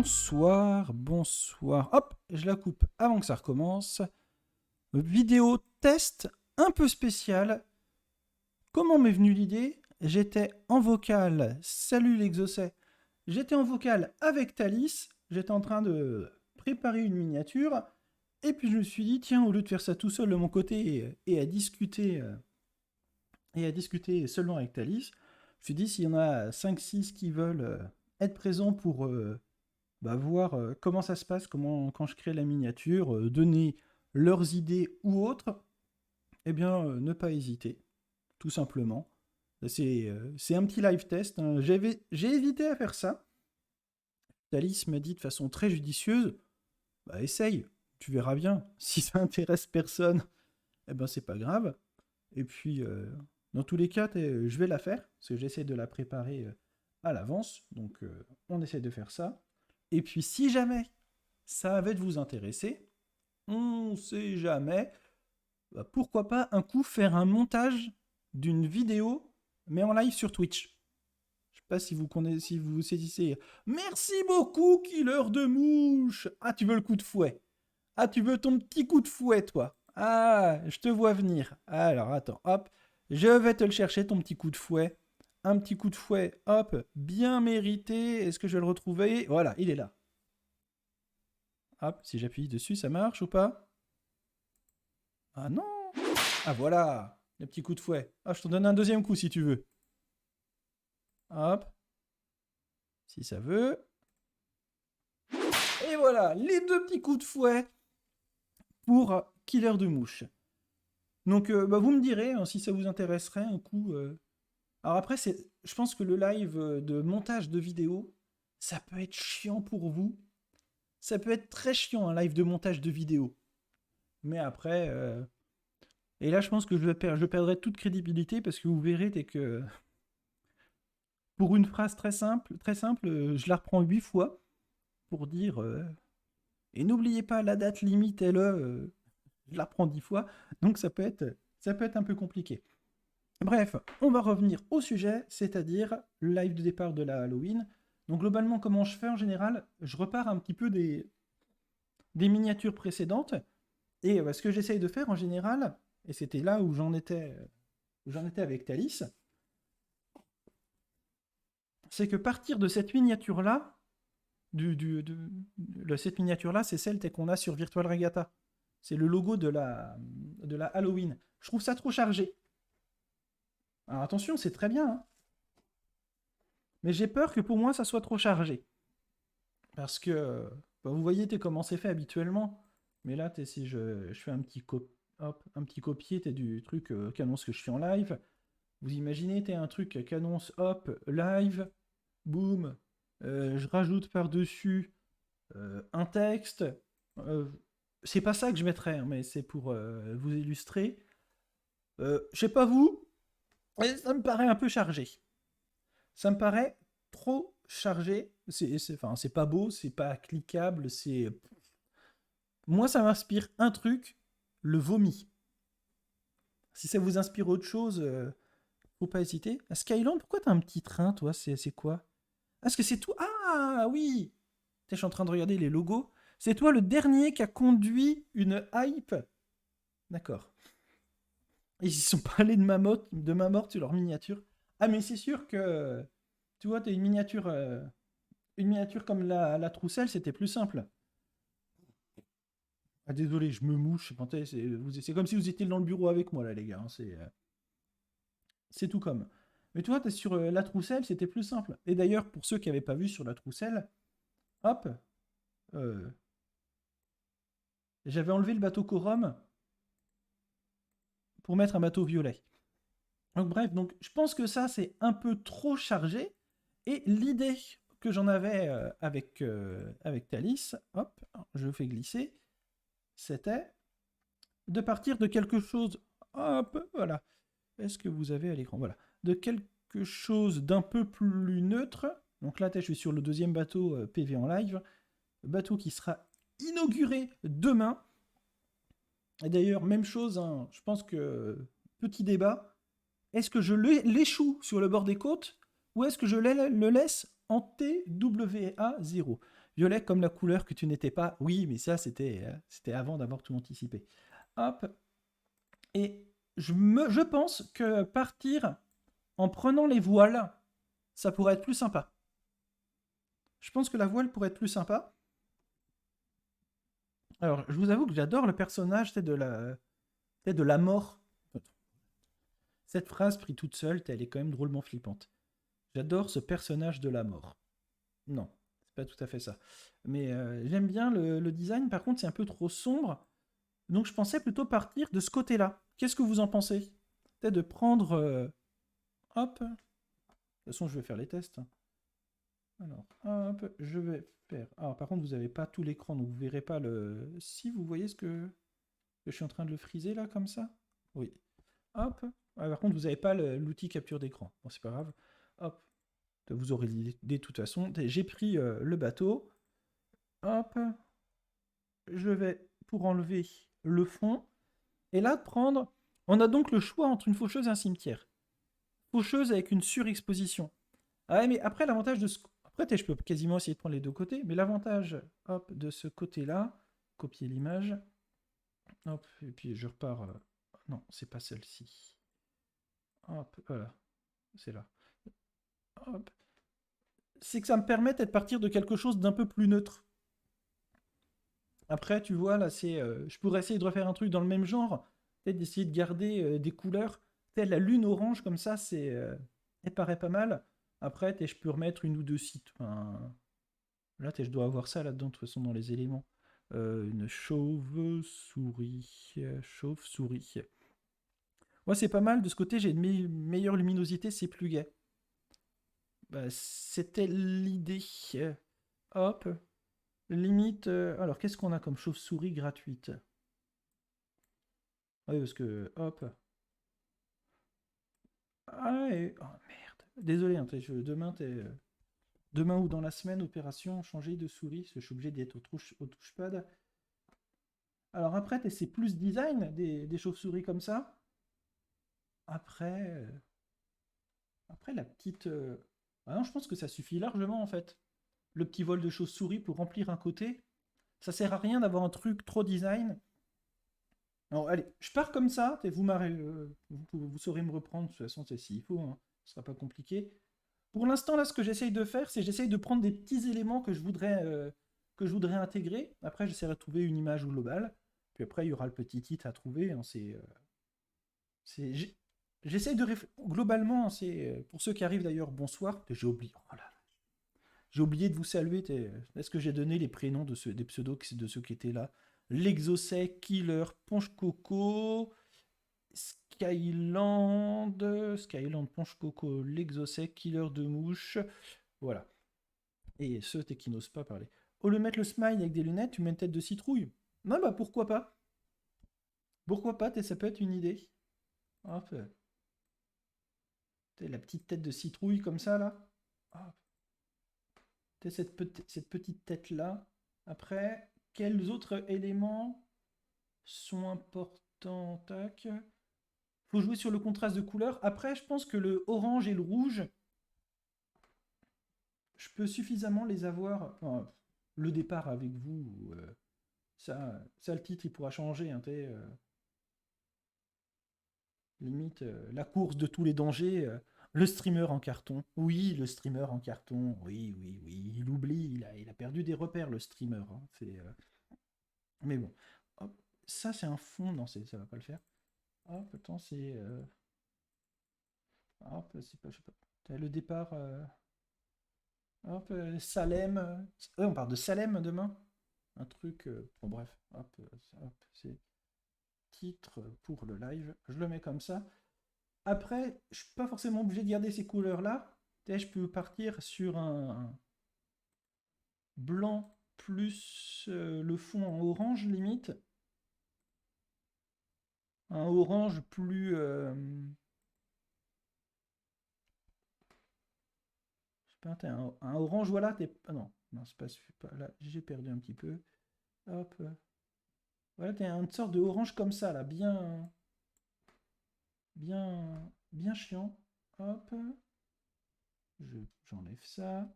Bonsoir, bonsoir. Hop, je la coupe avant que ça recommence. Vidéo test un peu spéciale. Comment m'est venue l'idée? J'étais en vocal, salut l'Exocet. J'étais en vocal avec Thalys. J'étais en train de préparer une miniature. Et puis je me suis dit, tiens, au lieu de faire ça tout seul de mon côté et à discuter seulement avec Thalys, je me suis dit, s'il y en a 5-6 qui veulent être présents pour voir comment ça se passe, quand je crée la miniature, donner leurs idées ou autres, eh bien, ne pas hésiter, tout simplement. C'est un petit live test, hein. J'ai hésité à faire ça. Thalys m'a dit de façon très judicieuse, bah essaye, tu verras bien. Si ça intéresse personne, eh ben c'est pas grave. Et puis, dans tous les cas, je vais la faire, parce que j'essaie de la préparer à l'avance. Donc, on essaie de faire ça. Et puis, si jamais ça avait de vous intéresser, on sait jamais, bah, pourquoi pas un coup faire un montage d'une vidéo, mais en live sur Twitch. Je sais pas si vous connaissez, si vous saisissez. Merci beaucoup, Killer de Mouche. Ah, tu veux le coup de fouet. Ah, tu veux ton petit coup de fouet, toi. Ah, je te vois venir. Alors, attends, hop. Je vais te le chercher, ton petit coup de fouet. Un petit coup de fouet, hop, bien mérité. Est-ce que je vais le retrouver? Voilà, il est là. Hop, si j'appuie dessus, ça marche ou pas? Ah non! Ah voilà, le petit coup de fouet. Ah, je t'en donne un deuxième coup si tu veux. Hop. Si ça veut. Et voilà, les deux petits coups de fouet pour Killer de Mouche. Donc, vous me direz hein, si ça vous intéresserait un coup. Alors après, je pense que le live de montage de vidéo, ça peut être chiant pour vous. Ça peut être très chiant un live de montage de vidéo. Mais après, et là, je pense que je perdrai toute crédibilité parce que vous verrez dès que pour une phrase très simple, je la reprends 8 fois pour dire et n'oubliez pas la date limite est le, je la reprends 10 fois, donc ça peut être un peu compliqué. Bref, on va revenir au sujet, c'est-à-dire le live de départ de la Halloween. Donc globalement, comment je fais en général? Je repars un petit peu des miniatures précédentes, et ce que j'essaye de faire en général, et c'était là où j'en étais avec Thalys, c'est que partir de cette miniature-là, cette miniature-là, c'est celle qu'on a sur Virtual Regatta. C'est le logo de la Halloween. Je trouve ça trop chargé. Alors attention, c'est très bien, hein. Mais j'ai peur que pour moi, ça soit trop chargé. Parce que, vous voyez comment c'est fait habituellement. Mais là, si je fais un petit copier du truc qu'annonce que je fais en live. Vous imaginez, un truc qu'annonce, hop, live, boum, je rajoute par-dessus un texte. Euh, c'est pas ça que je mettrais, hein, mais c'est pour vous illustrer. Je sais pas vous, mais ça me paraît un peu chargé. Ça me paraît trop chargé. C'est pas beau, c'est pas cliquable, c'est. Moi, ça m'inspire un truc, le vomi. Si ça vous inspire autre chose, faut pas hésiter. Skyland, pourquoi t'as un petit train, toi? C'est quoi? Ah, est-ce que c'est tout? Ah oui! Je suis en train de regarder les logos. C'est toi le dernier qui a conduit une hype. D'accord. Ils y sont pas allés de ma mort sur leur miniature. Ah, mais c'est sûr que. Tu vois, t'as une miniature comme la Trousselle, c'était plus simple. Ah, désolé, je me mouche. C'est comme si vous étiez dans le bureau avec moi, là, les gars, hein. C'est tout comme. Mais tu vois, t'es sur la Trousselle, c'était plus simple. Et d'ailleurs, pour ceux qui n'avaient pas vu sur la Trousselle, hop, euh, j'avais enlevé le bateau Corum pour mettre un bateau violet. Donc bref, je pense que ça, c'est un peu trop chargé. Et l'idée que j'en avais avec Thalys, hop, je fais glisser, c'était de partir de quelque chose, hop, voilà. Est-ce que vous avez à l'écran? Voilà. De quelque chose d'un peu plus neutre. Donc là, je suis sur le deuxième bateau PV en live. Le bateau qui sera inauguré demain. Et d'ailleurs, même chose, hein, je pense que, petit débat, est-ce que je l'échoue sur le bord des côtes ou est-ce que je le laisse en TWA0? violet comme la couleur que tu n'étais pas. Oui, mais ça, c'était avant d'avoir tout anticipé. Hop. Et je pense que partir en prenant les voiles, ça pourrait être plus sympa. Je pense que la voile pourrait être plus sympa. Alors, je vous avoue que j'adore le personnage de la mort. Cette phrase prise toute seule, elle est quand même drôlement flippante. J'adore ce personnage de la mort. Non, c'est pas tout à fait ça. Mais j'aime bien le design, par contre c'est un peu trop sombre. Donc je pensais plutôt partir de ce côté-là. Qu'est-ce que vous en pensez? Peut-être de prendre... hop. De toute façon je vais faire les tests. Alors, hop, je vais faire... Ah, par contre vous n'avez pas tout l'écran, donc vous verrez pas le... Si, vous voyez ce que je suis en train de le friser là, comme ça? Oui. Hop. Ah, par contre vous n'avez pas l'outil capture d'écran. Bon, c'est pas grave. Hop. Vous aurez l'idée de toute façon. J'ai pris le bateau. Hop. Je vais pour enlever le fond. Et là, prendre... On a donc le choix entre une faucheuse et un cimetière. Faucheuse avec une surexposition. Ah ouais, mais après, l'avantage de ce... Après, je peux quasiment essayer de prendre les deux côtés. Mais l'avantage, hop, de ce côté-là, copier l'image. Hop, et puis je repars... Non, c'est pas celle-ci. Hop, voilà. C'est là. Hop. C'est que ça me permet de partir de quelque chose d'un peu plus neutre. Après, tu vois, là, c'est... je pourrais essayer de refaire un truc dans le même genre. Peut-être d'essayer de garder des couleurs. Peut-être la lune orange, comme ça, c'est... elle paraît pas mal. Après, je peux remettre une ou deux sites. Enfin, là, je dois avoir ça là-dedans, de toute façon, dans les éléments. Une chauve-souris. Chauve-souris. Ouais, c'est pas mal. De ce côté, j'ai une meilleure luminosité, c'est plus gai. Bah, c'était l'idée. Hop. Limite... alors, qu'est-ce qu'on a comme chauve-souris gratuite? Oui, parce que... Hop. Ah, oh merde. Désolé, hein, demain ou dans la semaine, opération changer de souris, parce que je suis obligé d'être au touchpad. Alors après, c'est plus design des chauves-souris comme ça. Après, après la petite... Ah non, je pense que ça suffit largement en fait. Le petit vol de chauve-souris pour remplir un côté. Ça sert à rien d'avoir un truc trop design. Alors allez, je pars comme ça, vous saurez me reprendre, de toute façon, s'il faut, hein. Ce sera pas compliqué. Pour l'instant, là, ce que j'essaye de faire, c'est j'essaye de prendre des petits éléments que je voudrais intégrer. Après, j'essaierai de trouver une image globale. Puis après, il y aura le petit titre à trouver, hein. J'essaye de globalement, pour ceux qui arrivent d'ailleurs, bonsoir. J'ai oublié. Oh là là. J'ai oublié de vous saluer. Est-ce que j'ai donné les prénoms des pseudos de ceux qui étaient là? L'Exocet, Killer, Ponche Coco, Skyland, Ponche Coco, l'Exocet, Killer de Mouche. Voilà. Et ceux qui n'osent pas parler. Au lieu de mettre le smile avec des lunettes, tu mets une tête de citrouille. Non, bah pourquoi pas? Pourquoi pas? Ça peut être une idée. Hop. La petite tête de citrouille comme ça, là. Hop. Cette petite tête-là. Après, quels autres éléments sont importants? Tac. Faut jouer sur le contraste de couleurs. Après, je pense que le orange et le rouge, je peux suffisamment les avoir. Enfin, le départ avec vous, ça, le titre, il pourra changer. Hein, limite, la course de tous les dangers. Le streamer en carton. Oui, le streamer en carton. Oui, oui, oui. Il oublie, il a perdu des repères, le streamer. Hein. Mais bon. Hop. Ça, c'est un fond. Non, ça va pas le faire. Hop, attends, c'est... Hop, c'est pas... Je sais pas. T'as le départ... Hop, Salem. On parle de Salem demain. Un truc... Bon, bref. Hop, hop, c'est... Titre pour le live. Je le mets comme ça. Après, je suis pas forcément obligé de garder ces couleurs-là. Je peux partir sur un blanc plus le fond en orange limite. Un orange plus... je sais pas, un orange, voilà. Ah non, non c'est pas là. J'ai perdu un petit peu. Hop. Voilà, t'as une sorte de orange comme ça, là. Bien chiant. Hop. J'enlève ça.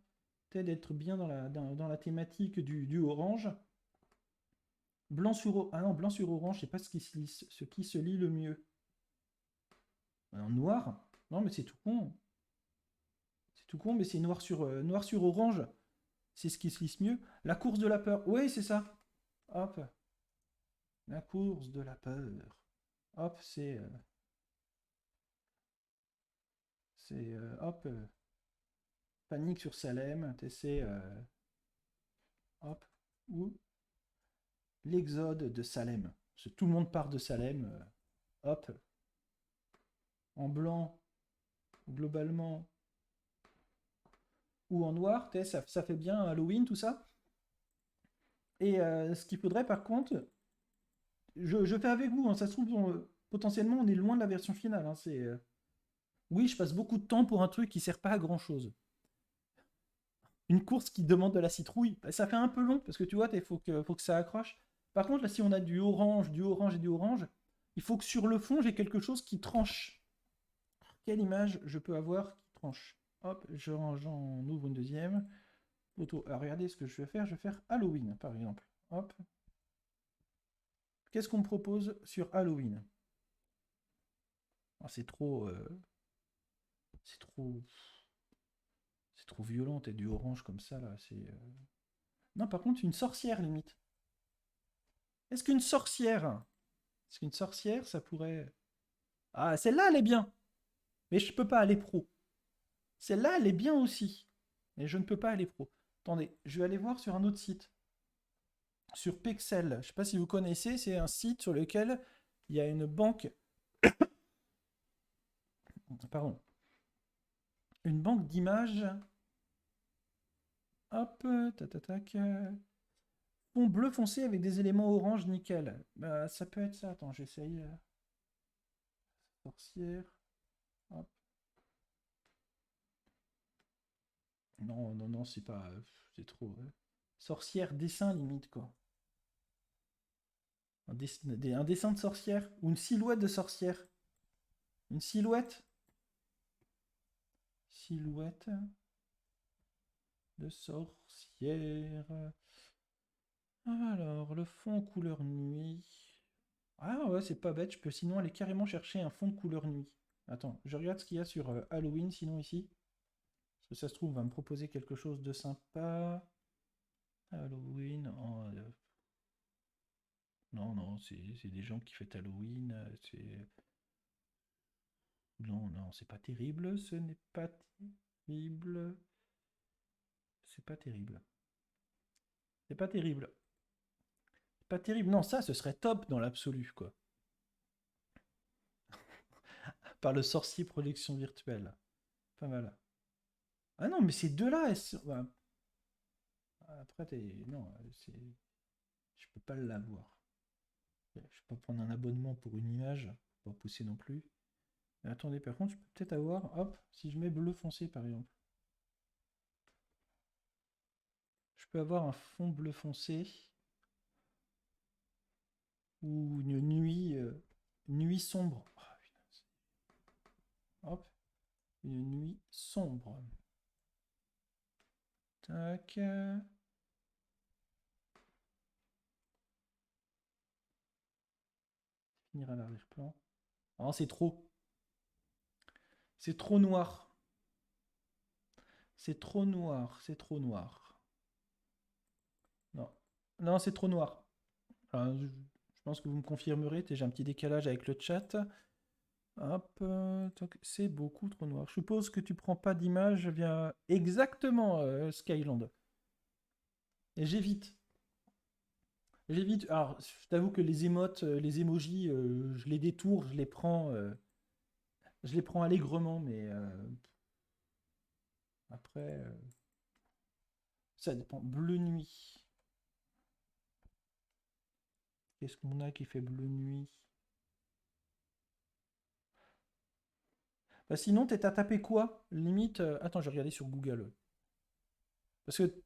peut-être être bien dans la thématique du orange. Blanc sur ah non, blanc sur orange, c'est pas ce qui se lit le mieux. En noir? Non, mais c'est tout con. C'est tout con, mais c'est noir sur orange. C'est ce qui se lit mieux. La course de la peur. Oui, c'est ça. Hop. La course de la peur. Hop, hop. Panique sur Salem. C'est hop. Ou l'exode de Salem. Parce que tout le monde part de Salem. Hop. En blanc, globalement, ou en noir, ça fait bien Halloween, tout ça. Et ce qu'il faudrait par contre, je fais avec vous, hein, ça se trouve, potentiellement on est loin de la version finale. Hein, oui, je passe beaucoup de temps pour un truc qui sert pas à grand chose. Une course qui demande de la citrouille, bah, ça fait un peu long parce que tu vois, faut que ça accroche. Par contre, là, si on a du orange et du orange, il faut que sur le fond, j'ai quelque chose qui tranche. Quelle image je peux avoir qui tranche? Hop, j'en ouvre une deuxième. Photo. Alors, regardez ce que je vais faire. Je vais faire Halloween, par exemple. Hop. Qu'est-ce qu'on me propose sur Halloween? Ah, c'est trop... c'est trop... C'est trop violent, et du orange comme ça, là. Non, par contre, une sorcière, limite. Est-ce qu'une sorcière... Est-ce qu'une sorcière, ça pourrait... Ah, celle-là, elle est bien. Mais je peux pas aller pro. Celle-là, elle est bien aussi. Mais je ne peux pas aller pro. Attendez, je vais aller voir sur un autre site. Sur Pexel. Je ne sais pas si vous connaissez, c'est un site sur lequel il y a une banque... Pardon. Une banque d'images. Hop, tac. Fond bleu foncé avec des éléments orange nickel. Bah, ça peut être ça. Attends, j'essaye. Sorcière. Hop. Non, c'est pas. C'est trop. Sorcière, dessin limite, quoi. Un dessin de sorcière. Ou une silhouette de sorcière. Une silhouette. Silhouette de sorcière. Alors, le fond couleur nuit. Ah ouais, c'est pas bête. Je peux sinon aller carrément chercher un fond de couleur nuit. Attends, je regarde ce qu'il y a sur Halloween, sinon ici. Parce que ça se trouve, on va me proposer quelque chose de sympa. Halloween. Non, c'est des gens qui fêtent Halloween. Non, c'est pas terrible. Ce n'est pas terrible. C'est pas terrible. C'est pas terrible. C'est pas terrible. Non, ça, ce serait top dans l'absolu, quoi. Par le sorcier projection virtuelle. Pas mal. Ah non, mais ces deux-là, ouais. Après, non, je peux pas l'avoir. Je vais pas prendre un abonnement pour une image, pas pousser non plus. Mais attendez, par contre, je peux peut-être avoir, hop, si je mets bleu foncé par exemple. Je peux avoir un fond bleu foncé ou une nuit sombre. Ah, hop, une nuit sombre. Tac. Finir à l'arrière-plan. Ah, c'est trop. C'est trop noir. C'est trop noir. C'est trop noir. Non. Non, c'est trop noir. Enfin, je pense que vous me confirmerez. J'ai un petit décalage avec le chat. Hop, c'est beaucoup trop noir. Je suppose que tu prends pas d'image via exactement Skyland. Et j'évite. J'évite. Alors, je t'avoue que les émotes, les emojis, je les détourne, je les prends allègrement, mais après, ça dépend. Bleu nuit. Qu'est-ce qu'on a qui fait bleu nuit? Bah sinon, t'es à taper quoi? Limite. Attends, je vais regarder sur Google. Parce que.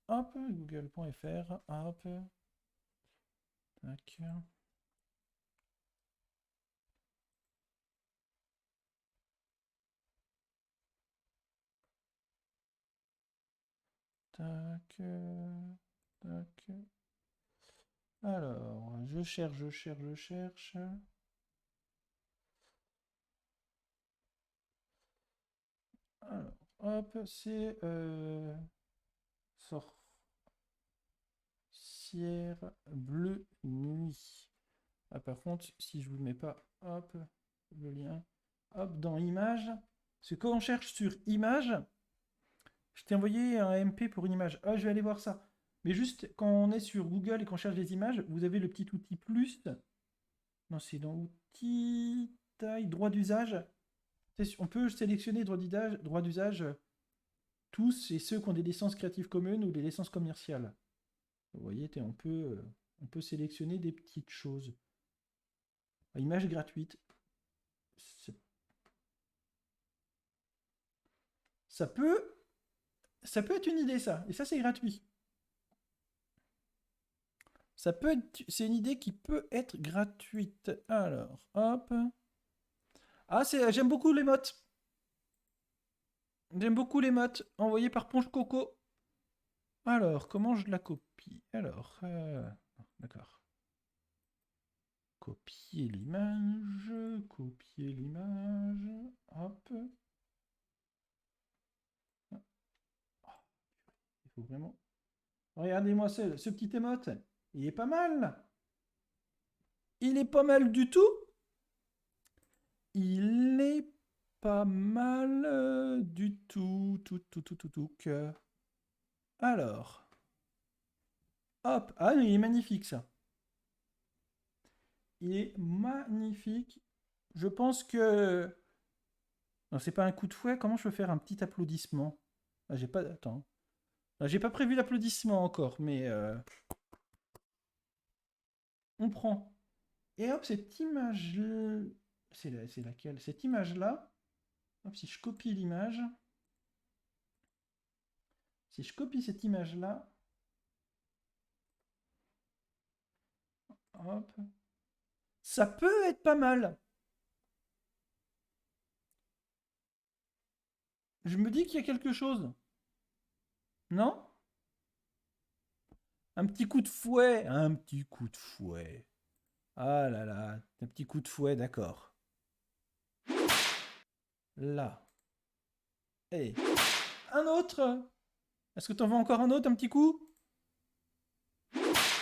Hop, google.fr. Hop. Tac. Tac. Tac. Alors, je cherche. Alors, hop, c'est sorcière bleue nuit. Ah, par contre, si je vous mets pas, hop, le lien, hop, dans images. Parce que quand on cherche sur images, je t'ai envoyé un MP pour une image. Ah, je vais aller voir ça. Mais juste, quand on est sur Google et qu'on cherche des images, vous avez le petit outil plus. Non, c'est dans outils, taille, droit d'usage. On peut sélectionner droit d'usage tous et ceux qui ont des licences Creative Commons ou des licences commerciales. Vous voyez, on peut sélectionner des petites choses. Image gratuite. Ça peut être une idée, ça. Et ça, c'est gratuit. C'est une idée qui peut être gratuite. Alors, hop. Ah, j'aime beaucoup les mottes. J'aime beaucoup les mottes envoyées par Ponche Coco. Alors, comment je la copie? Alors, d'accord. Copier l'image. Hop. Il faut vraiment... Regardez-moi ce petit émote. Il est pas mal. Il est pas mal du tout. Il est pas mal du tout. Alors. Hop. Ah, il est magnifique, ça. Il est magnifique. Je pense que... Non, c'est pas un coup de fouet. Comment je peux faire un petit applaudissement? Ah, j'ai pas... Attends. Ah, j'ai pas prévu l'applaudissement encore, mais... On prend. Et hop, cette image... C'est laquelle? Cette image-là. Hop, si je copie l'image... Si je copie cette image-là... Hop. Ça peut être pas mal. Je me dis qu'il y a quelque chose. Non? Un petit coup de fouet. Un petit coup de fouet. Ah là là. Un petit coup de fouet, d'accord. Là. Et un autre. Est-ce que t'en veux encore un autre, un petit coup?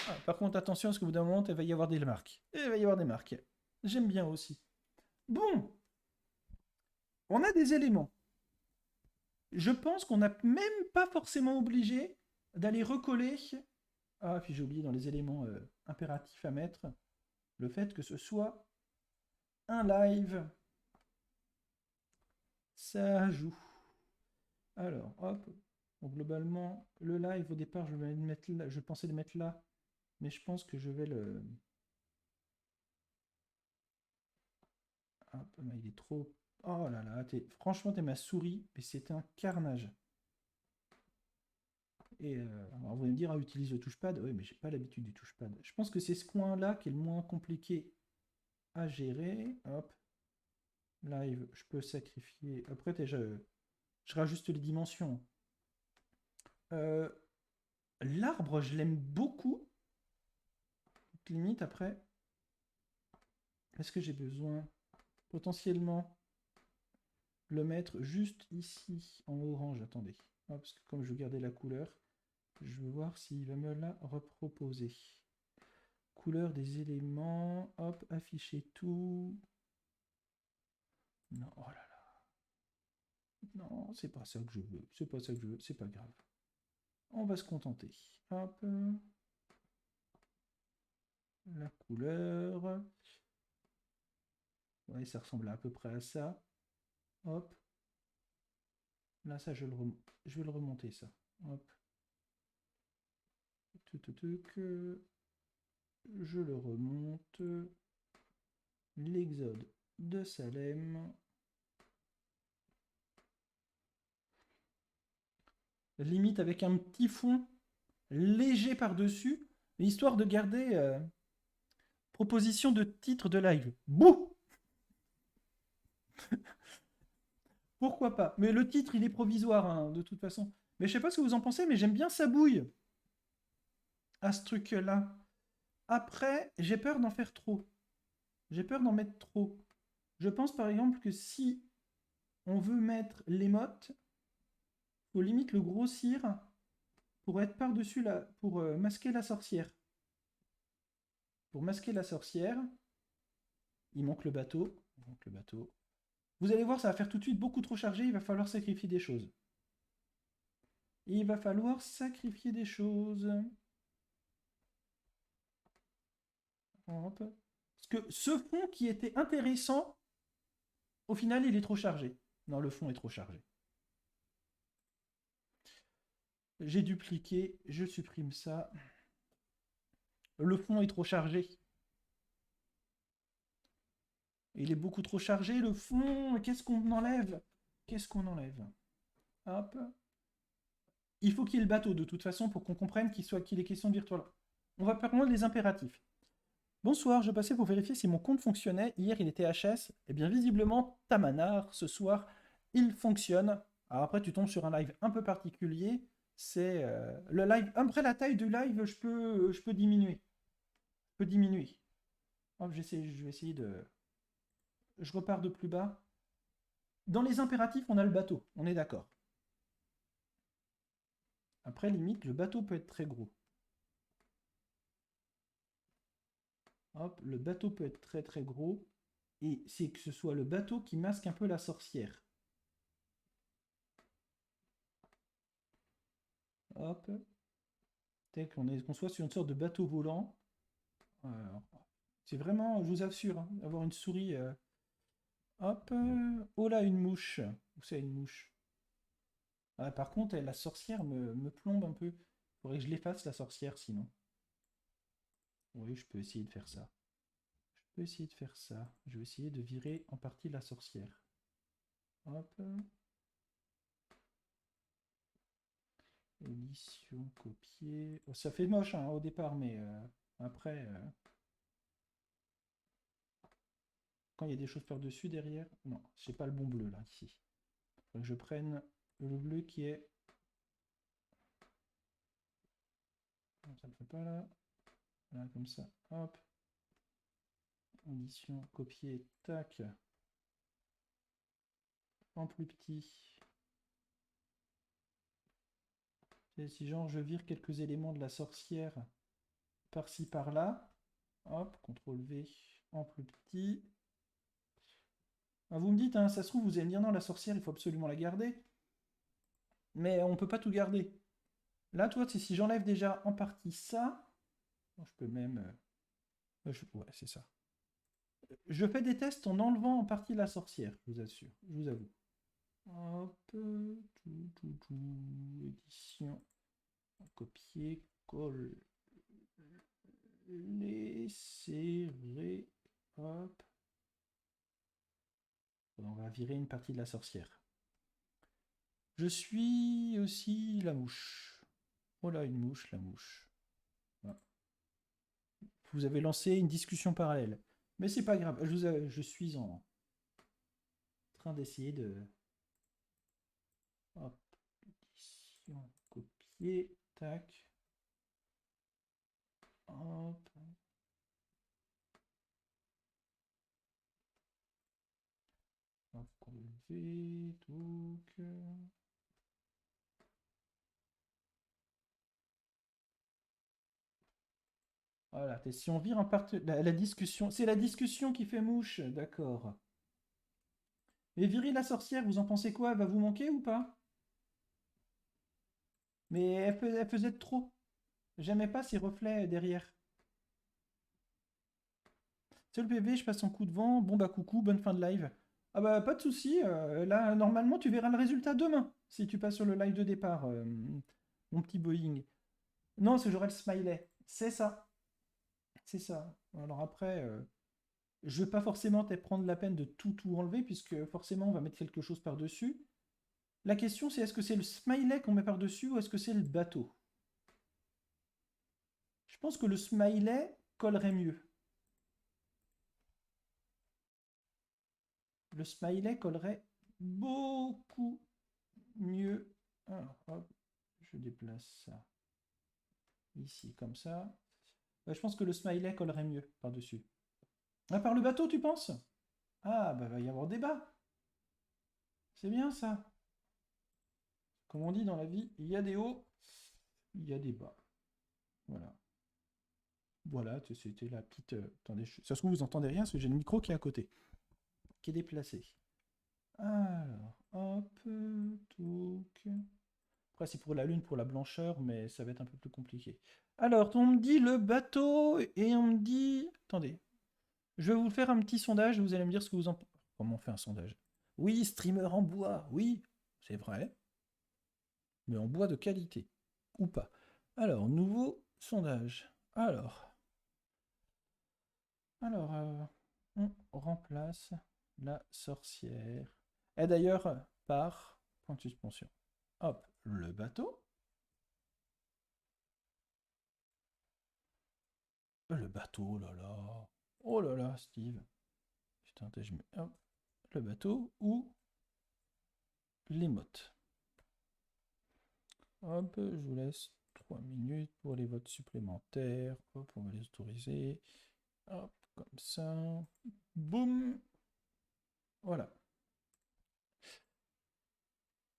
Ah, par contre, attention, parce qu'au bout d'un moment, il va y avoir des marques. Il va y avoir des marques. J'aime bien aussi. Bon. On a des éléments. Je pense qu'on n'a même pas forcément obligé d'aller recoller. Ah, puis j'ai oublié dans les éléments impératifs à mettre le fait que ce soit un live. Ça joue. Alors, hop. Bon, globalement, le live, au départ, je pensais le mettre là. Mais je pense que je vais le... Hop, il est trop... Oh là là, franchement, t'es ma souris, mais c'est un carnage. Et alors vous allez me dire, ah, utilise le touchpad. Oui, mais j'ai pas l'habitude du touchpad. Je pense que c'est ce coin-là qui est le moins compliqué à gérer. Hop. Live, je peux sacrifier. Après, déjà, je rajuste les dimensions. L'arbre, je l'aime beaucoup. Limite, après, est-ce que j'ai besoin potentiellement le mettre juste ici en orange? Attendez. Hop, parce que comme je veux garder la couleur, je veux voir s'il va me la reproposer. Couleur des éléments. Hop, afficher tout. Non, oh là là. Non, c'est pas ça que je veux. C'est pas ça que je veux. C'est pas grave. On va se contenter. Hop. La couleur. Ouais, ça ressemble à peu près à ça. Hop. Là, ça, je vais le remonter, ça. Hop. Je le remonte. L'exode de Salem. Limite avec un petit fond léger par-dessus, histoire de garder proposition de titre de live. Bouh. Pourquoi pas? Mais le titre, il est provisoire, hein, de toute façon. Mais je sais pas ce que vous en pensez, mais j'aime bien sa bouille à ce truc-là. Après, j'ai peur d'en faire trop. J'ai peur d'en mettre trop. Je pense par exemple que si on veut mettre l'émote, faut limite le grossir pour être par-dessus la, pour masquer la sorcière. Pour masquer la sorcière, il manque le bateau. Il manque le bateau. Vous allez voir, ça va faire tout de suite beaucoup trop chargé. Il va falloir sacrifier des choses. Il va falloir sacrifier des choses. Hop. Parce que ce fond qui était intéressant, au final, il est trop chargé. Non, le fond est trop chargé. J'ai dupliqué, je supprime ça. Le fond est trop chargé. Il est beaucoup trop chargé, le fond. Qu'est-ce qu'on enlève? Qu'est-ce qu'on enlève? Hop. Il faut qu'il y ait le bateau, de toute façon, pour qu'on comprenne qu'il est question de virtual. On va prendre les impératifs. Bonsoir, je passais pour vérifier si mon compte fonctionnait. Hier, il était HS. Eh bien, visiblement, Tamanar, ce soir, il fonctionne. Alors après, tu tombes sur un live un peu particulier. C'est le live. Après la taille du live, je peux diminuer. Je peux diminuer. Hop, je vais essayer de... Je repars de plus bas. Dans les impératifs, on a le bateau. On est d'accord. Après, limite, le bateau peut être très gros. Hop, le bateau peut être très très gros. Et c'est que ce soit le bateau qui masque un peu la sorcière. Hop. Qu'on soit sur une sorte de bateau volant. C'est vraiment, je vous assure, hein, avoir une souris. Hop. Oh là, une mouche. Où c'est une mouche? Ah, par contre, la sorcière me plombe un peu. Faudrait que je l'efface, la sorcière, sinon. Oui, je peux essayer de faire ça. Je peux essayer de faire ça. Je vais essayer de virer en partie la sorcière. Hop. Édition, copier. Oh, ça fait moche hein, au départ, mais après, quand il y a des choses par-dessus derrière. Non, j'ai pas le bon bleu là, ici. Faut que je prenne le bleu qui est. Non, ça ne le fait pas là. Là, comme ça. Hop. Édition, copier, tac. En plus petit. Et si genre je vire quelques éléments de la sorcière par-ci par-là. Hop, CTRL V en plus petit. Ah, vous me dites, hein, ça se trouve, vous allez me dire non, la sorcière, il faut absolument la garder. Mais on peut pas tout garder. Là, toi, si j'enlève déjà en partie ça, je peux même. Ouais, c'est ça. Je fais des tests en enlevant en partie la sorcière, je vous assure, je vous avoue. Hop, édition, copier, coller, serrer, hop. On va virer une partie de la sorcière. Je suis aussi la mouche. Oh là, une mouche, la mouche. Voilà. Vous avez lancé une discussion parallèle. Mais c'est pas grave, je suis en train d'essayer de... Hop, édition, copier, tac. Hop. Hop, V, donc... Voilà, si on vire la discussion, c'est la discussion qui fait mouche, d'accord. Mais virer la sorcière, vous en pensez quoi? Elle va vous manquer ou pas? Mais elle faisait de trop. J'aimais pas ces reflets derrière. C'est le PV, je passe en coup de vent. Bon bah coucou, bonne fin de live. Ah bah pas de souci. Là, normalement, tu verras le résultat demain. Si tu passes sur le live de départ, mon petit Boeing. Non, c'est j'aurai le smiley. C'est ça. C'est ça. Alors après, je vais pas forcément te prendre la peine de tout enlever, puisque forcément, on va mettre quelque chose par-dessus. La question, c'est est-ce que c'est le smiley qu'on met par-dessus ou est-ce que c'est le bateau? Je pense que le smiley collerait mieux. Le smiley collerait beaucoup mieux. Alors, hop. déplace ça ici, comme ça. Je pense que le smiley collerait mieux par-dessus. Ah, par le bateau, tu penses? Ah, bah va y avoir débat. C'est bien ça. Comme on dit dans la vie, il y a des hauts, il y a des bas. Voilà. Voilà, c'était la petite... attendez, ça se trouve, vous entendez rien, parce que j'ai le micro qui est à côté, qui est déplacé. Alors, hop, donc... Après, c'est pour la lune, pour la blancheur, mais ça va être un peu plus compliqué. Alors, on me dit le bateau, et on me dit... Attendez, je vais vous faire un petit sondage, vous allez me dire ce que vous en... Comment on fait un sondage? Oui, streamer en bois, oui, c'est vrai, mais en bois de qualité, ou pas. Alors, nouveau sondage. On remplace la sorcière. Et d'ailleurs, par point de suspension. Hop, le bateau. Le bateau, oh là là. Oh là là, Steve. Putain, je mets... Hop, le bateau ou les mottes. Hop, je vous laisse 3 minutes pour les votes supplémentaires. Hop, on va les autoriser. Hop, comme ça. Boum. Voilà.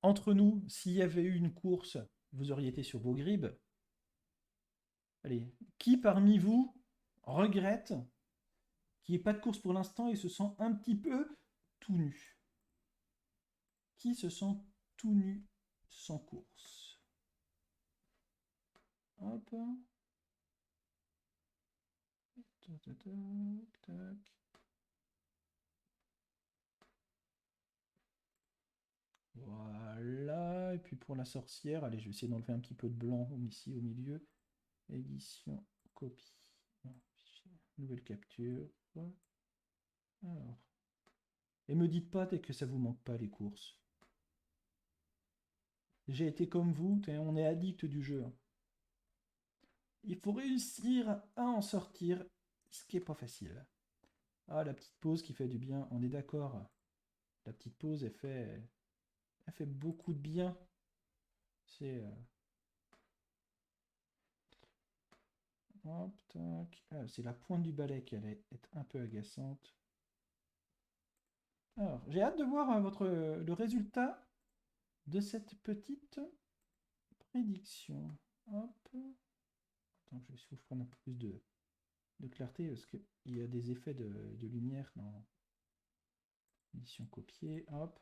Entre nous, s'il y avait eu une course, vous auriez été sur vos gribes. Allez, qui parmi vous regrette qu'il n'y ait pas de course pour l'instant et se sent un petit peu tout nu? Qui se sent tout nu sans course? Hop. Tac, tac, tac. Voilà. Et puis pour la sorcière, allez, je vais essayer d'enlever un petit peu de blanc ici au milieu. Édition, copie. Nouvelle capture. Alors. Et me dites pas que ça vous manque pas les courses. J'ai été comme vous, on est addict du jeu. Il faut réussir à en sortir, ce qui est pas facile. Ah, la petite pause qui fait du bien, on est d'accord. La petite pause, elle fait beaucoup de bien. C'est... Hop, tac. Ah, c'est la pointe du balai qui allait être un peu agaçante. Alors, j'ai hâte de voir le résultat de cette petite prédiction. Hop. Attends, je vais essayer de prendre un peu plus de clarté parce qu'il y a des effets de lumière dans l'édition copiée. Hop.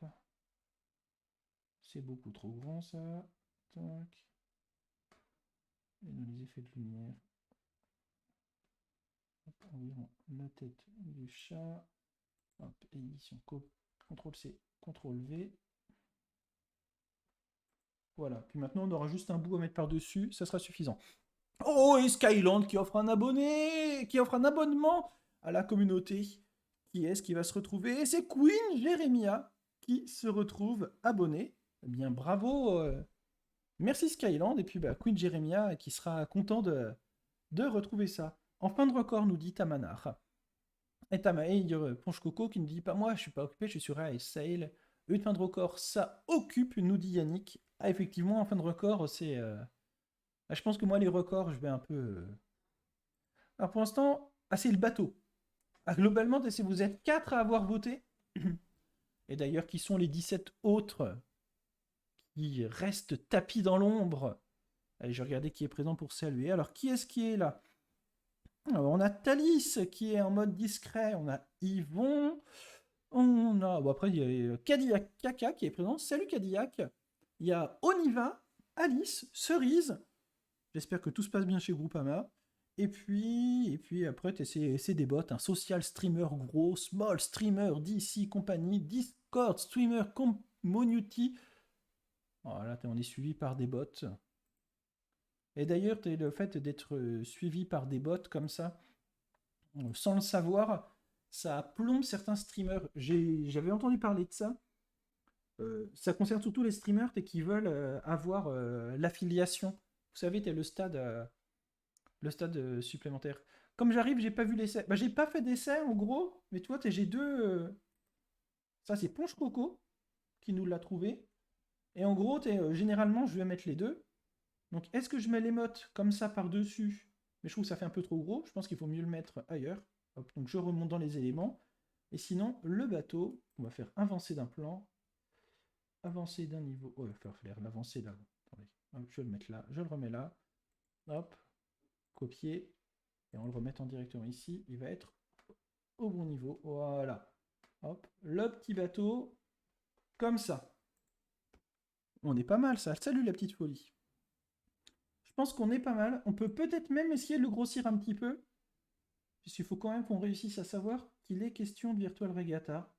C'est beaucoup trop grand ça. Tac. Et dans les effets de lumière. Hop, environ la tête du chat. Hop, édition CTRL-C, CTRL-V. Voilà. Puis maintenant, on aura juste un bout à mettre par-dessus. Ça sera suffisant. Oh, et Skyland qui offre un abonnement à la communauté. Qui est-ce qui va se retrouver? Et c'est Queen Jeremia qui se retrouve abonné. Eh bien, bravo. Merci Skyland. Et puis, Queen Jeremia qui sera content de retrouver ça. En fin de record, nous dit Tamanar. Et Ponche Coco qui nous dit pas moi, je suis pas occupé, je suis sur Ice Sail. Une fin de record, ça occupe, nous dit Yannick. Ah, effectivement, en fin de record, c'est. Je pense que moi, les records, je vais un peu. Alors pour l'instant, c'est le bateau. Globalement, si vous êtes 4 à avoir voté, et d'ailleurs, qui sont les 17 autres qui restent tapis dans l'ombre. Allez, je vais regarder qui est présent pour saluer. Alors, qui est-ce qui est là? Alors, on a Thalys qui est en mode discret. On a Yvon. On a. Bon, après, il y a Cadillac Kaka qui est présent. Salut Cadillac. Il y a Oniva, Alice, Cerise. J'espère que tout se passe bien chez Groupama. Et puis après, c'est des bots. Un social streamer gros, small streamer, DC compagnie, Discord streamer community. Voilà, on est suivi par des bots. Et d'ailleurs, le fait d'être suivi par des bots comme ça, sans le savoir, ça plombe certains streamers. J'avais entendu parler de ça. Ça concerne surtout les streamers qui veulent avoir l'affiliation. Vous savez, tu as le stade supplémentaire. Comme j'arrive, j'ai pas vu l'essai. J'ai pas fait d'essai en gros, mais tu vois, j'ai deux. Ça, c'est Ponche Coco qui nous l'a trouvé. Et en gros, généralement, je vais mettre les deux. Donc, est-ce que je mets l'émote comme ça par-dessus? Mais je trouve que ça fait un peu trop gros. Je pense qu'il faut mieux le mettre ailleurs. Hop, donc, je remonte dans les éléments. Et sinon, le bateau, on va faire avancer d'un plan, avancer d'un niveau. Oh, il va falloir l'avancer là. Attendez. Hop, je vais le mettre là, je le remets là. Hop, copier. Et en le remettant directement ici, il va être au bon niveau. Voilà. Hop, le petit bateau, comme ça. On est pas mal ça. Salut la petite folie. Je pense qu'on est pas mal. On peut peut-être même essayer de le grossir un petit peu. Puisqu'il faut quand même qu'on réussisse à savoir qu'il est question de Virtual Regatta.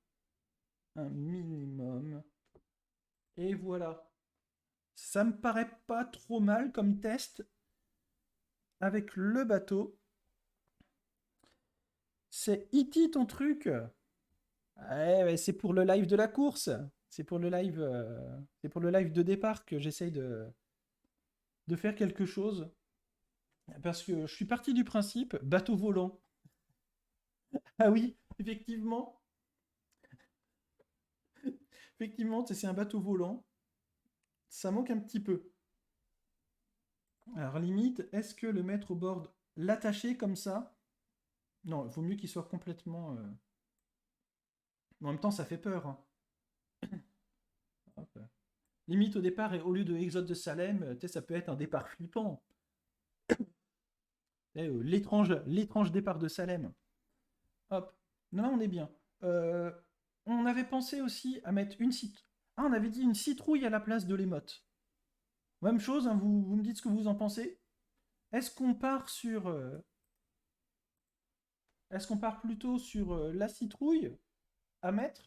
Un minimum. Et voilà. Ça me paraît pas trop mal comme test avec le bateau. C'est E.T. ton truc. Ouais, c'est pour le live de la course. C'est pour le live de départ que j'essaye de faire quelque chose. Parce que je suis parti du principe bateau volant. Ah oui, effectivement. Effectivement, c'est un bateau volant. Ça manque un petit peu. Alors limite, est-ce que le mettre au bord, l'attacher comme ça? Non, il vaut mieux qu'il soit complètement. En même temps, ça fait peur, hein. Hop. Limite au départ, et au lieu de Exode de Salem, ça peut être un départ flippant. L'étrange départ de Salem. Hop. Non, là, on est bien. Euh, on avait pensé aussi à mettre une citrouille. Ah, on avait dit une citrouille à la place de l'émote. Même chose, hein, vous me dites ce que vous en pensez. Est-ce qu'on part sur. Est-ce qu'on part plutôt sur la citrouille à mettre?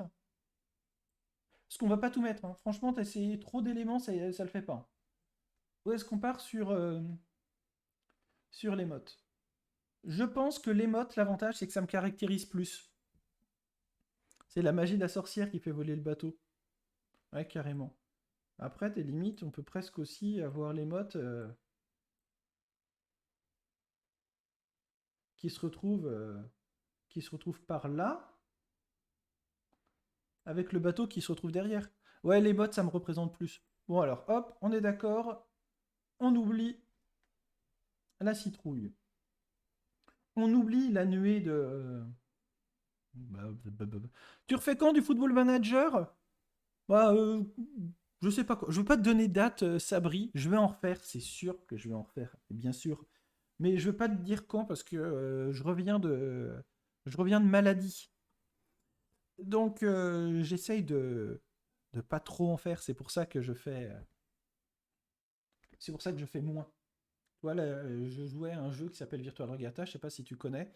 Parce qu'on va pas tout mettre, hein. Franchement, t'as essayé trop d'éléments, ça le fait pas. Ou est-ce qu'on part sur l'émote? Je pense que l'émote, l'avantage, c'est que ça me caractérise plus. C'est la magie de la sorcière qui fait voler le bateau. Ouais, carrément. Après, tes limites, on peut presque aussi avoir l'émote qui se retrouve par là, avec le bateau qui se retrouve derrière. Ouais, l'émote, ça me représente plus. Bon alors, hop, on est d'accord. On oublie la citrouille. On oublie la nuée de. Tu refais quand du Football Manager? Bah, je sais pas quoi. Je veux pas te donner date, Sabri. Je vais en refaire, c'est sûr que je vais en refaire, bien sûr. Mais je veux pas te dire quand parce que je reviens de maladie. Donc j'essaye de pas trop en faire. C'est pour ça que je fais moins. Voilà, je jouais à un jeu qui s'appelle Virtual Regatta. Je sais pas si tu connais.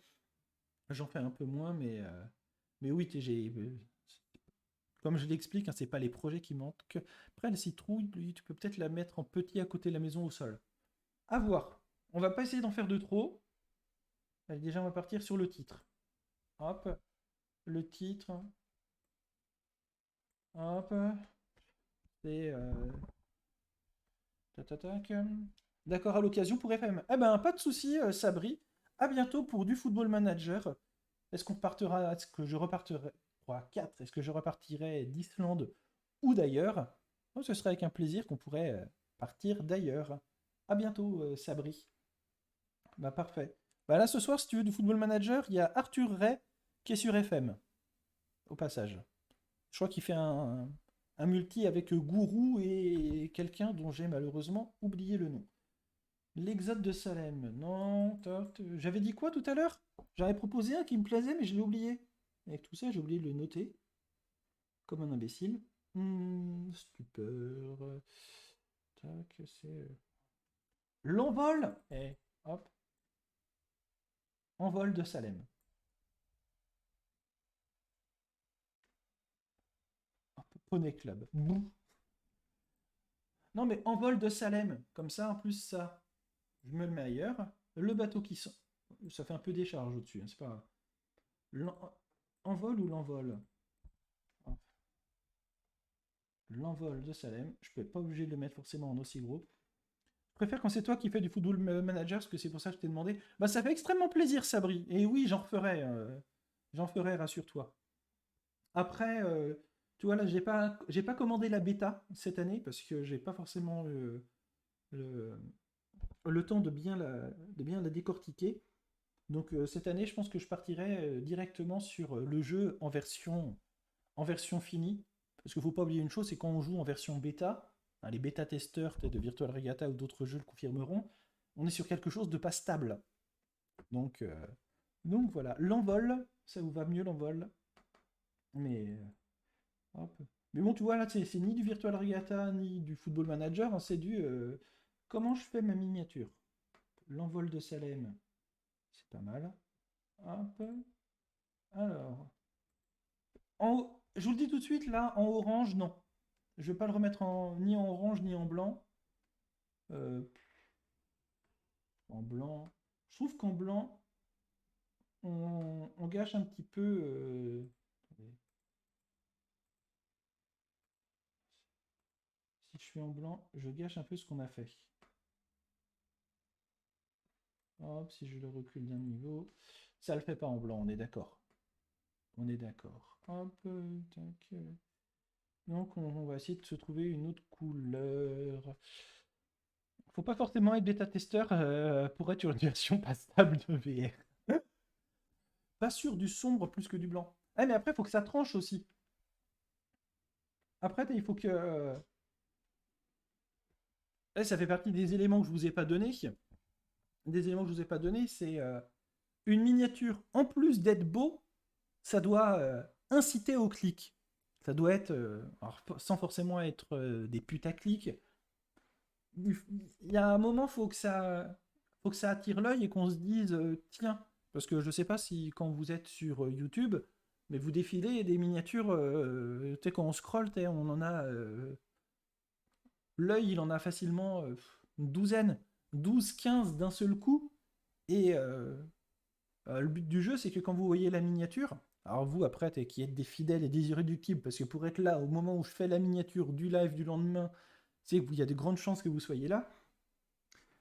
J'en fais un peu moins, mais oui, comme je l'explique, hein, c'est pas les projets qui manquent. Après, la citrouille, lui, tu peux peut-être la mettre en petit à côté de la maison au sol. À voir. On va pas essayer d'en faire de trop. Allez, déjà, on va partir sur le titre. Hop, le titre. Hop, c'est. Tac. D'accord, à l'occasion pour FM. Eh ben, pas de souci, Sabri. À bientôt pour du Football Manager. Est-ce que je repartirai 3, 4. Est-ce que je repartirai d'Islande ou d'ailleurs? Oh, ce serait avec un plaisir qu'on pourrait partir d'ailleurs. À bientôt, Sabri. Bah parfait. Bah là ce soir, si tu veux du Football Manager, il y a Arthur Ray qui est sur FM, au passage. Je crois qu'il fait un multi avec Gourou et quelqu'un dont j'ai malheureusement oublié le nom. L'Exode de Salem. Non, j'avais dit quoi tout à l'heure? J'avais proposé un qui me plaisait, mais je l'ai oublié. Avec tout ça, j'ai oublié de le noter. Comme un imbécile. Stupeur. Tac, c'est. L'envol! Hop. Envol de Salem. Hop, Poney Club. Bouh. Non, mais envol de Salem. Comme ça, en plus, ça. Je me le mets ailleurs. Le bateau qui sort. Ça fait un peu décharge au-dessus, hein, c'est pas grave. Envol ou l'envol? L'envol de Salem. Je ne peux pas obligé de le mettre forcément en aussi gros. Je préfère quand c'est toi qui fais du football manager, parce que c'est pour ça que je t'ai demandé. Bah ça fait extrêmement plaisir, Sabri. Et oui, j'en ferai, rassure-toi. Après, tu vois là, j'ai pas commandé la bêta cette année parce que j'ai pas forcément le temps de bien la décortiquer. Donc cette année, je pense que je partirai directement sur le jeu en version finie. Parce qu'il ne faut pas oublier une chose, c'est quand on joue en version bêta, hein, les bêta-testeurs peut-être de Virtual Regatta ou d'autres jeux le confirmeront, on est sur quelque chose de pas stable. Donc, donc voilà, l'envol, ça vous va mieux l'envol. Mais, hop. Mais bon, tu vois, là, c'est ni du Virtual Regatta, ni du Football Manager, hein, c'est du comment je fais ma miniature. L'envol de Salem, c'est pas mal. Hop. Alors, je vous le dis tout de suite, là, en orange, non. Je vais pas le remettre ni en orange ni en blanc. Euh, en blanc. Je trouve qu'en blanc, on gâche un petit peu. Attendez. Si je fais en blanc, je gâche un peu ce qu'on a fait. Hop, si je le recule d'un niveau. Ça le fait pas en blanc, on est d'accord. On est d'accord. Hop, tac. Donc on va essayer de se trouver une autre couleur. Faut pas forcément être bêta-testeur pour être sur une version pas stable de VR. Pas sûr du sombre plus que du blanc. Ah mais après, il faut que ça tranche aussi. Après, il faut que... ça fait partie des éléments que je vous ai pas donnés. Des éléments que je vous ai pas donnés, c'est une miniature, en plus d'être beau, ça doit inciter au clic. Ça doit être, alors, sans forcément être des putaclics. Il y a un moment, faut que ça attire l'œil et qu'on se dise, tiens, parce que je sais pas si quand vous êtes sur YouTube, mais vous défilez des miniatures, tu sais, quand on scrolle, on en a, l'œil, il en a facilement une douzaine, 12, 15 d'un seul coup. Et le but du jeu, c'est que quand vous voyez la miniature, alors vous, après, qui êtes des fidèles et des irréductibles, parce que pour être là au moment où je fais la miniature du live du lendemain, c'est qu'il y a de grandes chances que vous soyez là.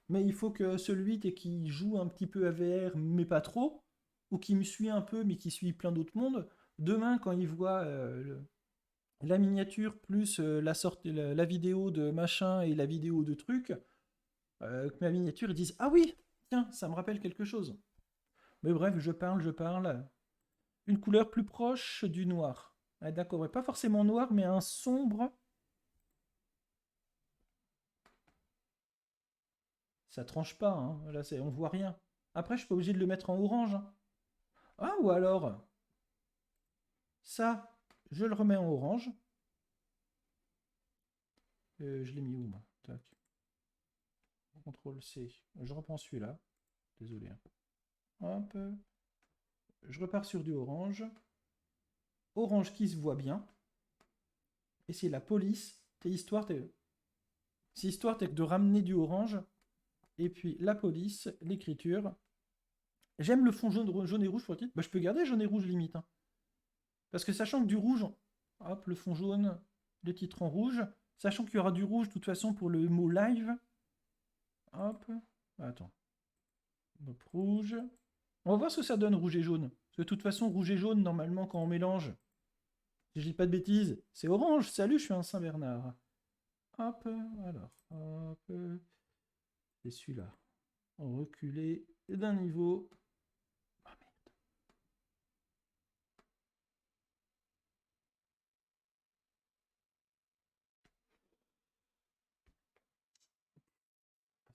Mais il faut que celui qui joue un petit peu à VR, mais pas trop, ou qui me suit un peu, mais qui suit plein d'autres mondes, demain, quand il voit la miniature plus la vidéo de machin et la vidéo de truc, ma miniature, ils disent ah oui, tiens, ça me rappelle quelque chose. Mais bref, je parle. Une couleur plus proche du noir. Ah, d'accord, ouais, pas forcément noir, mais un sombre. Ça tranche pas, hein. Là, on voit rien. Après, je suis pas obligé de le mettre en orange, hein. Ah, ou alors, ça, je le remets en orange. Je l'ai mis où, moi? Tac. CTRL C. Je reprends celui-là. Désolé, hein. Hop. Je repars sur du orange. Orange qui se voit bien. Et c'est la police. C'est histoire, de ramener du orange. Et puis la police, l'écriture. J'aime le fond jaune et rouge pour le titre. Bah, je peux garder jaune et rouge limite, hein. Parce que sachant que du rouge, hop, le fond jaune, le titre en rouge. Sachant qu'il y aura du rouge de toute façon pour le mot live. Hop. Attends. Hop, rouge. On va voir ce que ça donne rouge et jaune. Parce que de toute façon, rouge et jaune, normalement, quand on mélange, si je dis pas de bêtises, c'est orange. Salut, je suis un Saint-Bernard. Hop, alors, hop. Et celui-là. On reculait d'un niveau. Ah merde.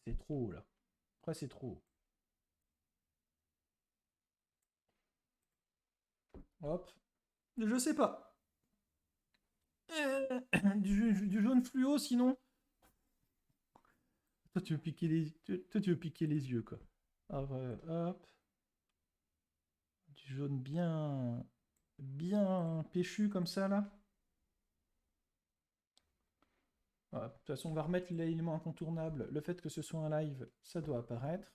C'est trop haut là. Après, c'est trop haut. Hop. Je sais pas. Du jaune fluo sinon. Toi, tu veux piquer toi, tu veux piquer les yeux, quoi. Alors, hop. Du jaune bien péchu comme ça, là. Voilà. De toute façon, on va remettre l'élément incontournable. Le fait que ce soit un live, ça doit apparaître.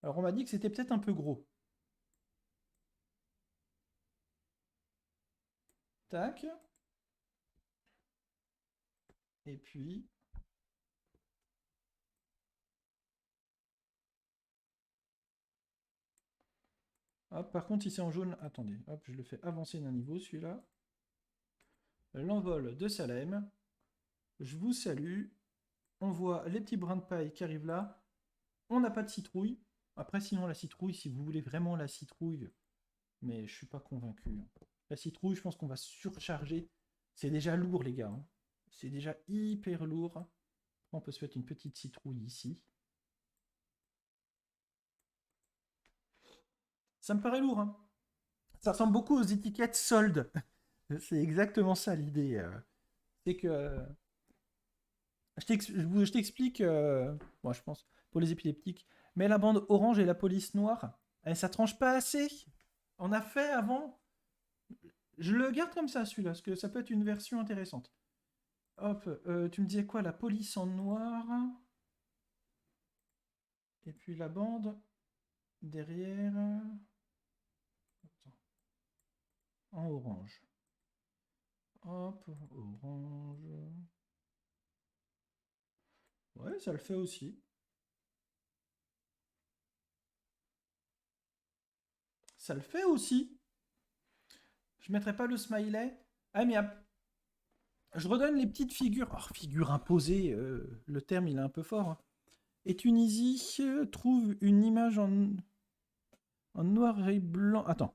Alors, on m'a dit que c'était peut-être un peu gros. Tac. Et puis... Hop, par contre, si c'est en jaune... Attendez, hop, je le fais avancer d'un niveau, celui-là. L'envol de Salem. Je vous salue. On voit les petits brins de paille qui arrivent là. On n'a pas de citrouille. Après, sinon, la citrouille, si vous voulez vraiment la citrouille, mais je suis pas convaincu, hein. La citrouille, je pense qu'on va surcharger. C'est déjà lourd, les gars, hein. C'est déjà hyper lourd. On peut se mettre une petite citrouille ici. Ça me paraît lourd, hein. Ça ressemble beaucoup aux étiquettes soldes. C'est exactement ça l'idée. C'est que. Je t'explique. Moi, je pense, pour les épileptiques. Mais la bande orange et la police noire, ça tranche pas assez. On a fait avant. Je le garde comme ça, celui-là, parce que ça peut être une version intéressante. Hop, tu me disais quoi? La police en noir. Et puis la bande derrière. Attends, en orange. Hop, orange. Ouais, ça le fait aussi. Ça le fait aussi. Je mettrai pas le smiley. Ah, mais je redonne les petites figures. Oh, figures imposées, le terme il est un peu fort, hein. Et Tunisie trouve une image en noir et blanc. Attends.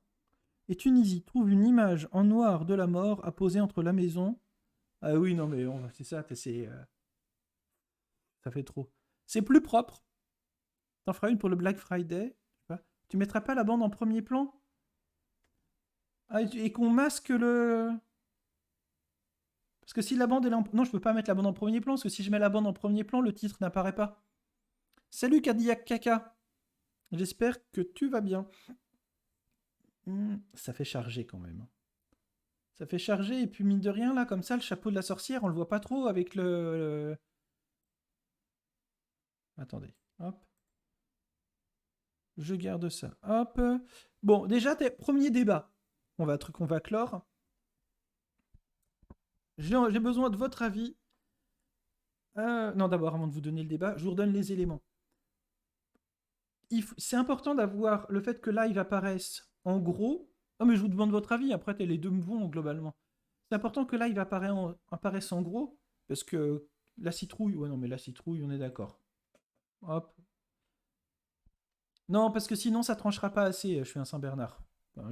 Et Tunisie trouve une image en noir de la mort apposée entre la maison. Ah oui, non, mais c'est ça, ça fait trop. C'est plus propre. T'en feras une pour le Black Friday. Je sais pas. Tu mettras pas la bande en premier plan? Ah, et qu'on masque le. Parce que si la bande est en. Non, je peux pas mettre la bande en premier plan, parce que si je mets la bande en premier plan, le titre n'apparaît pas. Salut Cadillac Caca. J'espère que tu vas bien. Ça fait charger quand même. Ça fait charger, et puis mine de rien, là, comme ça, le chapeau de la sorcière, on le voit pas trop avec Attendez, hop. Je garde ça, hop. Bon, déjà, premier débat. On va clore. J'ai besoin de votre avis. Non, d'abord, avant de vous donner le débat, je vous redonne les éléments. C'est important d'avoir le fait que live apparaisse en gros. Non, mais je vous demande votre avis, après, les deux me vont globalement. C'est important que live apparaisse en gros, parce que la citrouille, ouais, non, mais la citrouille, on est d'accord. Hop. Non, parce que sinon, ça tranchera pas assez. Je suis un Saint-Bernard. Enfin,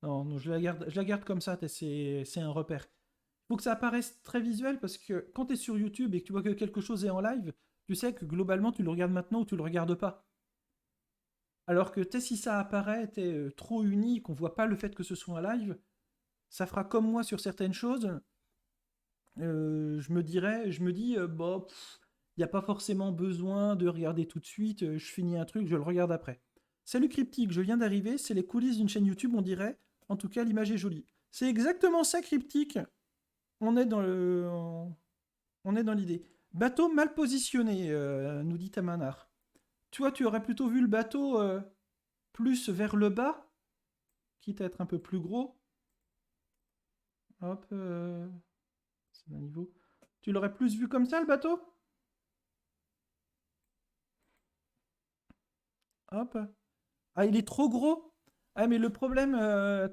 non, non, je la garde comme ça, c'est un repère. Il faut que ça apparaisse très visuel parce que quand tu es sur YouTube et que tu vois que quelque chose est en live, tu sais que globalement tu le regardes maintenant ou tu le regardes pas. Alors que si ça apparaît, t'es trop uni, qu'on voit pas le fait que ce soit un live, ça fera comme moi sur certaines choses. Je me dis, bah, il n'y a pas forcément besoin de regarder tout de suite, je finis un truc, je le regarde après. Salut Cryptique, je viens d'arriver, c'est les coulisses d'une chaîne YouTube, on dirait. En tout cas, l'image est jolie. C'est exactement ça, Cryptique. On est dans le, on est dans l'idée. Bateau mal positionné, nous dit Tamanar. Toi, tu aurais plutôt vu le bateau plus vers le bas, quitte à être un peu plus gros. Hop, c'est un niveau. Tu l'aurais plus vu comme ça, le bateau? Hop. Ah, il est trop gros? Ah, mais le problème,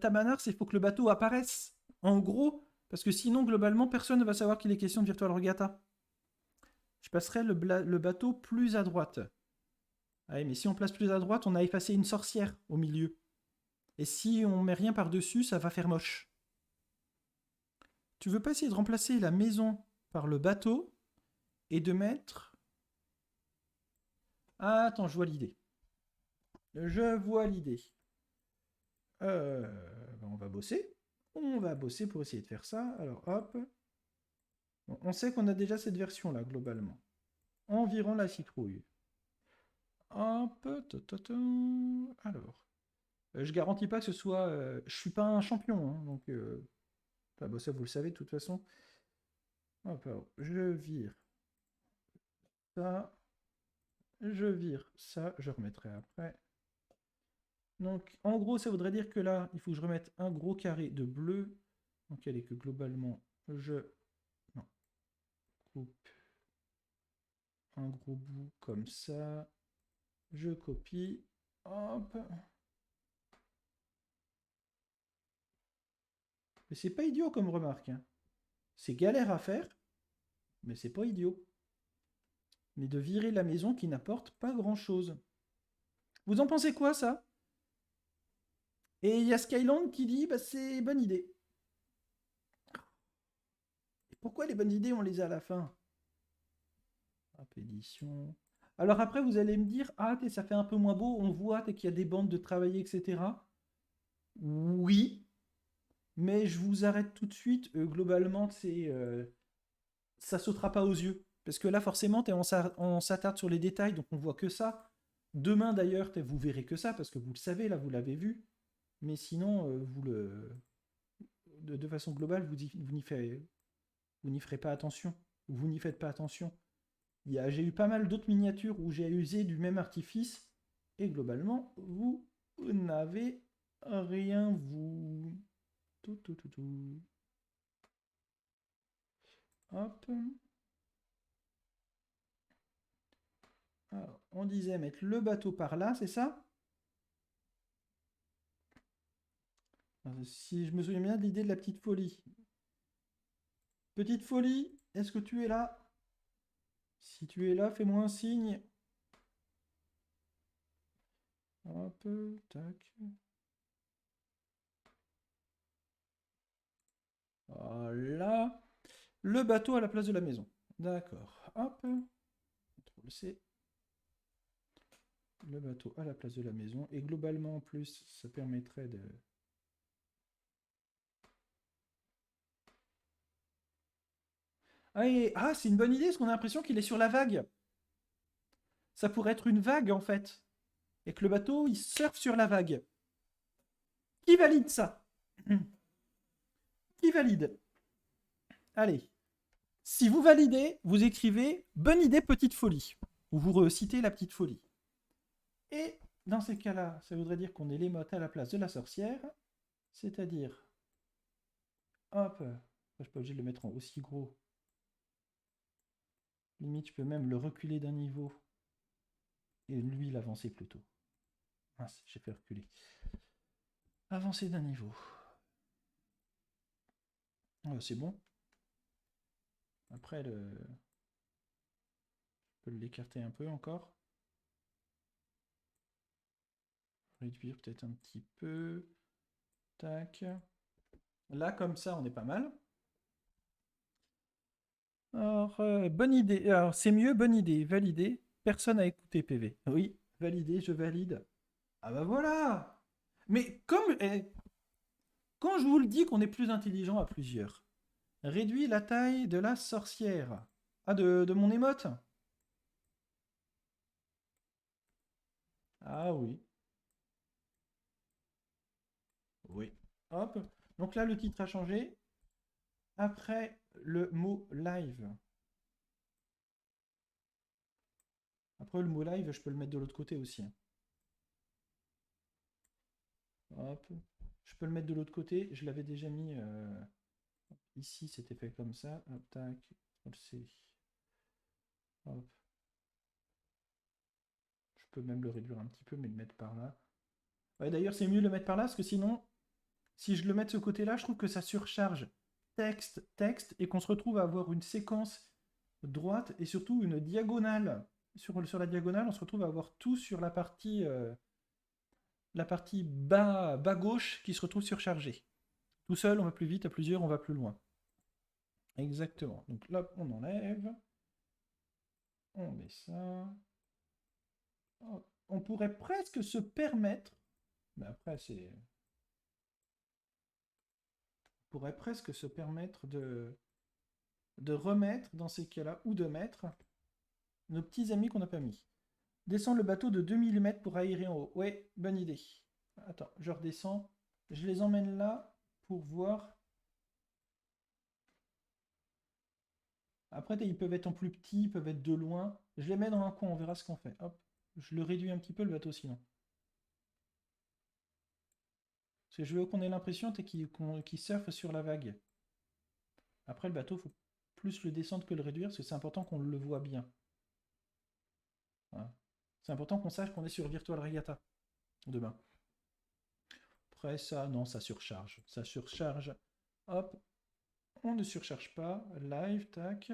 Tamanar, c'est qu'il faut que le bateau apparaisse en gros, parce que sinon, globalement, personne ne va savoir qu'il est question de Virtual Regatta. Je passerai le bateau plus à droite. Ah, mais si on place plus à droite, on a effacé une sorcière au milieu. Et si on met rien par-dessus, ça va faire moche. Tu veux pas essayer de remplacer la maison par le bateau et de mettre... Ah, attends, je vois l'idée. Je vois l'idée. On va bosser. On va bosser pour essayer de faire ça. Alors, hop. Bon, on sait qu'on a déjà cette version-là, globalement. Environ la citrouille. Hop. Alors. Je garantis pas que ce soit... je suis pas un champion, hein, donc... Bah, ça, vous le savez, de toute façon. Hop, alors, je vire ça. Je vire ça. Je remettrai après. Donc, en gros, ça voudrait dire que là, il faut que je remette un gros carré de bleu. Donc, elle est que globalement, je non, coupe un gros bout comme ça. Je copie. Hop. Mais c'est pas idiot comme remarque, hein. C'est galère à faire. Mais c'est pas idiot. Mais de virer la maison qui n'apporte pas grand-chose. Vous en pensez quoi, ça? Et il y a Skyland qui dit, bah c'est bonne idée. Et pourquoi les bonnes idées, on les a à la fin? Hop, édition. Alors après, vous allez me dire, ah, ça fait un peu moins beau, on voit qu'il y a des bandes de travailler, etc. Oui, mais je vous arrête tout de suite. Globalement, ça sautera pas aux yeux. Parce que là, forcément, on s'attarde sur les détails, donc on voit que ça. Demain, d'ailleurs, vous verrez que ça, parce que vous le savez, là, vous l'avez vu. Mais sinon, de façon globale, vous n'y ferez pas attention. Vous n'y faites pas attention. J'ai eu pas mal d'autres miniatures où j'ai usé du même artifice, et globalement, vous n'avez rien, vous. Tout. Hop. Alors, on disait mettre le bateau par là, c'est ça? Si je me souviens bien de l'idée de la petite folie. Petite folie, est-ce que tu es là? Si tu es là, fais-moi un signe. Hop, tac. Voilà. Le bateau à la place de la maison. D'accord. Hop. CTRL-C. Le bateau à la place de la maison. Et globalement, en plus, ça permettrait de... Ah, c'est une bonne idée, parce qu'on a l'impression qu'il est sur la vague. Ça pourrait être une vague, en fait. Et que le bateau, il surfe sur la vague. Qui valide ça? Qui valide? Allez. Si vous validez, vous écrivez « Bonne idée, petite folie ». Ou vous recitez la petite folie. Et dans ces cas-là, ça voudrait dire qu'on est l'émote à la place de la sorcière. C'est-à-dire... Hop. Je suis pas obligé de le mettre en aussi gros. Limite, je peux même le reculer d'un niveau. Et lui, l'avancer plutôt. Mince, j'ai fait reculer. Avancer d'un niveau. C'est bon. Après, je peux l'écarter un peu encore. Réduire peut-être un petit peu. Tac. Là, comme ça, on est pas mal. Alors, bonne idée. Alors, c'est mieux, bonne idée. Validé. Personne n'a écouté PV. Oui, validé, je valide. Ah bah voilà. Mais quand je vous le dis qu'on est plus intelligent à plusieurs, réduis la taille de la sorcière. Ah, de mon émote? Ah oui. Oui. Hop. Donc là, le titre a changé. Après le mot live. Après le mot live, je peux le mettre de l'autre côté aussi. Hop. Je peux le mettre de l'autre côté. Je l'avais déjà mis ici, c'était fait comme ça. Hop, tac. On le sait. Hop. Je peux même le réduire un petit peu, mais le mettre par là. Ouais, d'ailleurs, c'est mieux de le mettre par là, parce que sinon, si je le mets de ce côté-là, je trouve que ça surcharge texte, et qu'on se retrouve à avoir une séquence droite et surtout une diagonale. Sur la diagonale, on se retrouve à avoir tout sur la partie bas gauche qui se retrouve surchargée. Tout seul, on va plus vite, à plusieurs, on va plus loin. Exactement. Donc là, on enlève. On met ça. On pourrait presque se permettre, mais après c'est... On pourrait presque se permettre de remettre dans ces cas-là, ou de mettre nos petits amis qu'on n'a pas mis. Descendre le bateau de 2 mm pour aérer en haut. Ouais, bonne idée. Attends, je redescends. Je les emmène là pour voir. Après, ils peuvent être en plus petit, ils peuvent être de loin. Je les mets dans un coin, on verra ce qu'on fait. Hop, je le réduis un petit peu le bateau sinon. Parce que je veux qu'on ait l'impression qu'il surfe sur la vague. Après, le bateau, il faut plus le descendre que le réduire, parce que c'est important qu'on le voit bien. Voilà. C'est important qu'on sache qu'on est sur Virtual Regatta demain. Après ça, non, ça surcharge. Ça surcharge. Hop, on ne surcharge pas. Live, tac.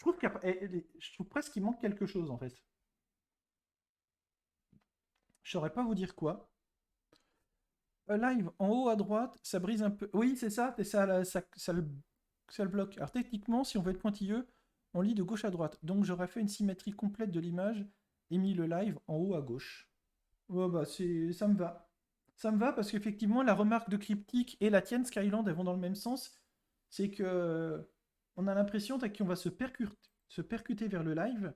je trouve presque qu'il manque quelque chose en fait. Je saurais pas vous dire quoi. Live en haut à droite, ça brise un peu. Oui, c'est ça, et ça le bloque. Alors techniquement, si on veut être pointilleux, on lit de gauche à droite. Donc j'aurais fait une symétrie complète de l'image et mis le live en haut à gauche. Oh, bah, ça me va. Ça me va parce qu'effectivement, la remarque de Cryptic et la tienne, Skyland, elles vont dans le même sens. C'est que on a l'impression qu'on va se percuter vers le live,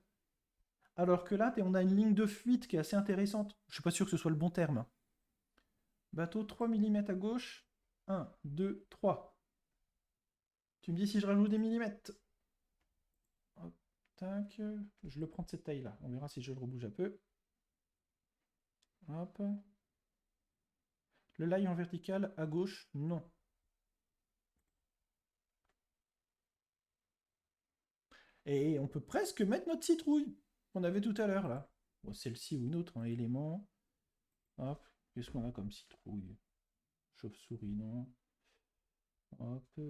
alors que là, on a une ligne de fuite qui est assez intéressante. Je suis pas sûr que ce soit le bon terme. Bateau 3 mm à gauche. 1, 2, 3. Tu me dis si je rajoute des millimètres. Hop, tac. Je le prends de cette taille-là. On verra si je le rebouge un peu. Hop. Le live en vertical à gauche, non. Et on peut presque mettre notre citrouille qu'on avait tout à l'heure là. Bon, celle-ci ou une autre, un élément. Hop, qu'est-ce qu'on a comme citrouille? Chauve-souris, non. Hop,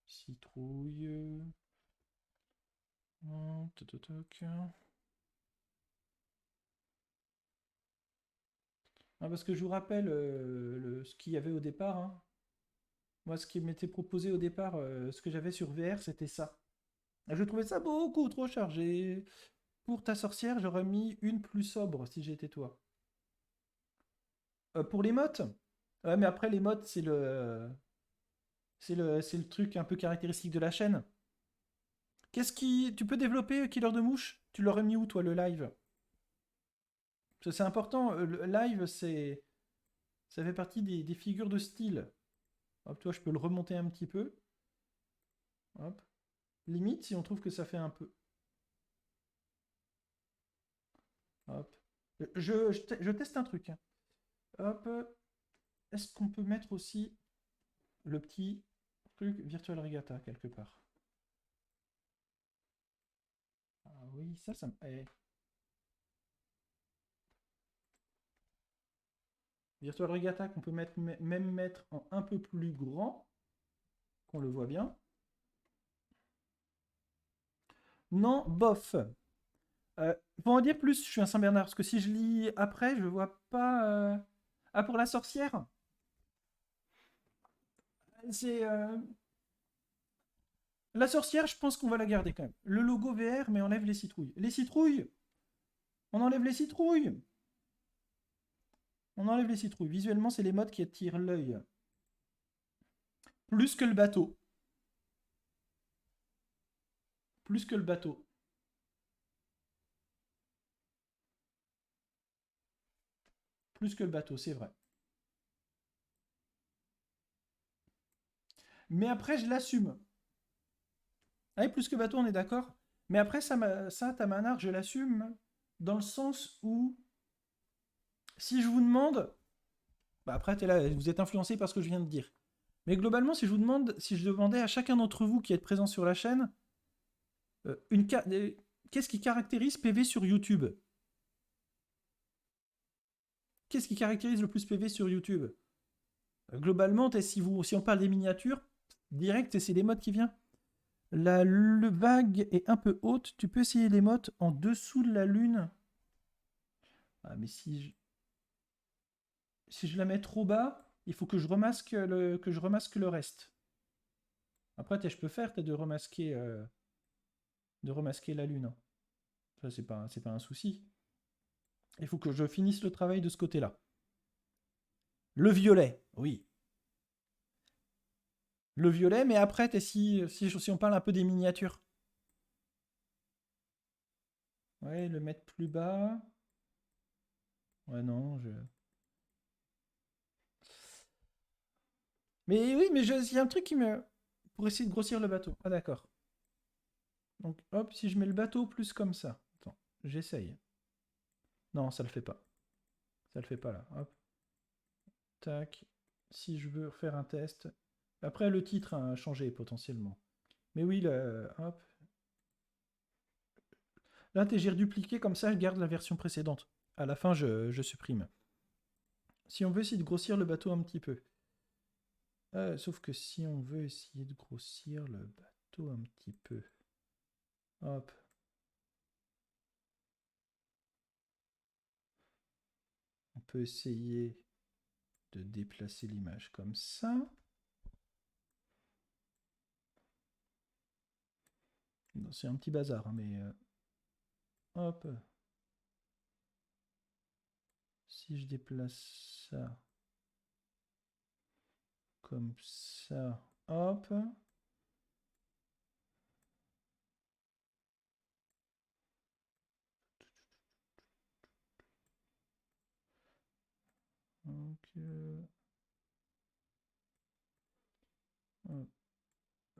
citrouille. Toc, toc, toc. Ah, parce que je vous rappelle ce qu'il y avait au départ, hein. Moi, ce qui m'était proposé au départ, ce que j'avais sur VR, c'était ça. Et je trouvais ça beaucoup trop chargé. Pour ta sorcière, j'aurais mis une plus sobre si j'étais toi. Pour les mottes? Ouais, mais après, les mottes, c'est le truc un peu caractéristique de la chaîne. Qu'est-ce qui. Tu peux développer Killer de mouche? Tu l'aurais mis où, toi, le live? Parce que c'est important. Le live, ça fait partie des figures de style. Hop, toi, je peux le remonter un petit peu. Hop. Limite, si on trouve que ça fait un peu. Hop. Je teste un truc, hein. Hop. Est-ce qu'on peut mettre aussi le petit truc Virtual Regatta quelque part? Ah oui, ça me. Virtual Regatta qu'on peut même mettre en un peu plus grand, qu'on le voit bien. Non, bof. Pour en dire plus, je suis un Saint-Bernard, parce que si je lis après, je vois pas. Ah, pour la sorcière? C'est. La sorcière, je pense qu'on va la garder quand même. Le logo VR, mais enlève les citrouilles. Les citrouilles. On enlève les citrouilles. On enlève les citrouilles. Visuellement, c'est les modes qui attirent l'œil. Plus que le bateau. Plus que le bateau. Plus que le bateau, c'est vrai. Mais après, je l'assume. Ah, plus que bateau, on est d'accord. Mais après, ça Tamanar, je l'assume dans le sens où, si je vous demande, bah après, t'es là, vous êtes influencé par ce que je viens de dire. Mais globalement, si je demandais à chacun d'entre vous qui êtes présent sur la chaîne, qu'est-ce qui caractérise PV sur YouTube? Qu'est-ce qui caractérise le plus PV sur YouTube? Globalement, si on parle des miniatures, direct, c'est les modes qui viennent. Le vague est un peu haute. Tu peux essayer les modes en dessous de la lune. Ah, mais si je la mets trop bas, il faut que je remasque le reste. Après, je peux faire de remasquer la lune, hein. Ça, c'est pas un souci. Il faut que je finisse le travail de ce côté-là. Le violet, oui. Le violet, mais après, si on parle un peu des miniatures. Ouais, le mettre plus bas. Ouais, non, Mais oui, mais il y a un truc qui me. Pour essayer de grossir le bateau. Ah, d'accord. Donc, hop, si je mets le bateau plus comme ça. Attends, j'essaye. Non, ça le fait pas. Ça le fait pas là. Hop, tac. Si je veux faire un test. Après, le titre a changé potentiellement. Mais oui, hop. L'intéger dupliqué, comme ça, je garde la version précédente. À la fin, je supprime. Si on veut essayer de grossir le bateau un petit peu. Sauf que si on veut essayer de grossir le bateau un petit peu. Hop. On peut essayer de déplacer l'image comme ça. C'est un petit bazar, hein, mais hop. Si je déplace ça comme ça, hop. Donc,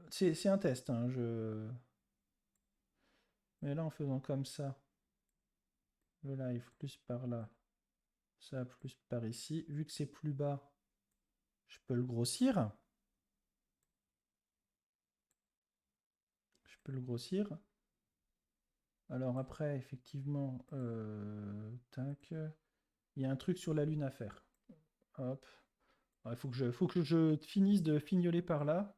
c'est un test, hein, mais là en faisant comme ça, le live plus par là, ça plus par ici, vu que c'est plus bas, je peux le grossir. Je peux le grossir. Alors après, effectivement, tac, il y a un truc sur la lune à faire. Hop. Il faut que je finisse de fignoler par là.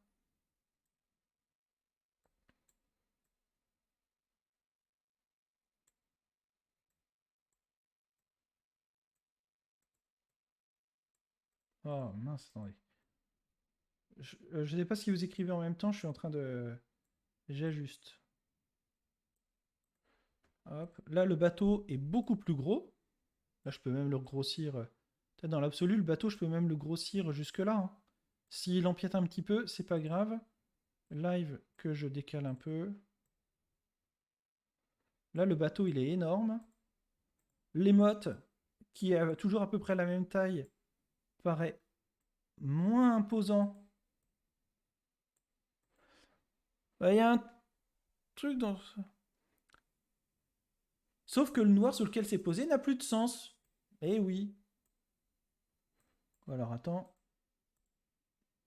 Oh mince, attendez. Je sais pas si vous écrivez en même temps, je suis en train de... J'ajuste. Hop. Là, le bateau est beaucoup plus gros. Là, je peux même le grossir. Peut-être dans l'absolu, le bateau, je peux même le grossir jusque là, hein. S'il empiète un petit peu, c'est pas grave. Live que je décale un peu. Là, le bateau, il est énorme. L'émote, qui est toujours à peu près la même taille, paraît moins imposant. Il y a un truc dans... Sauf que le noir sur lequel c'est posé n'a plus de sens. Eh oui. Alors attends.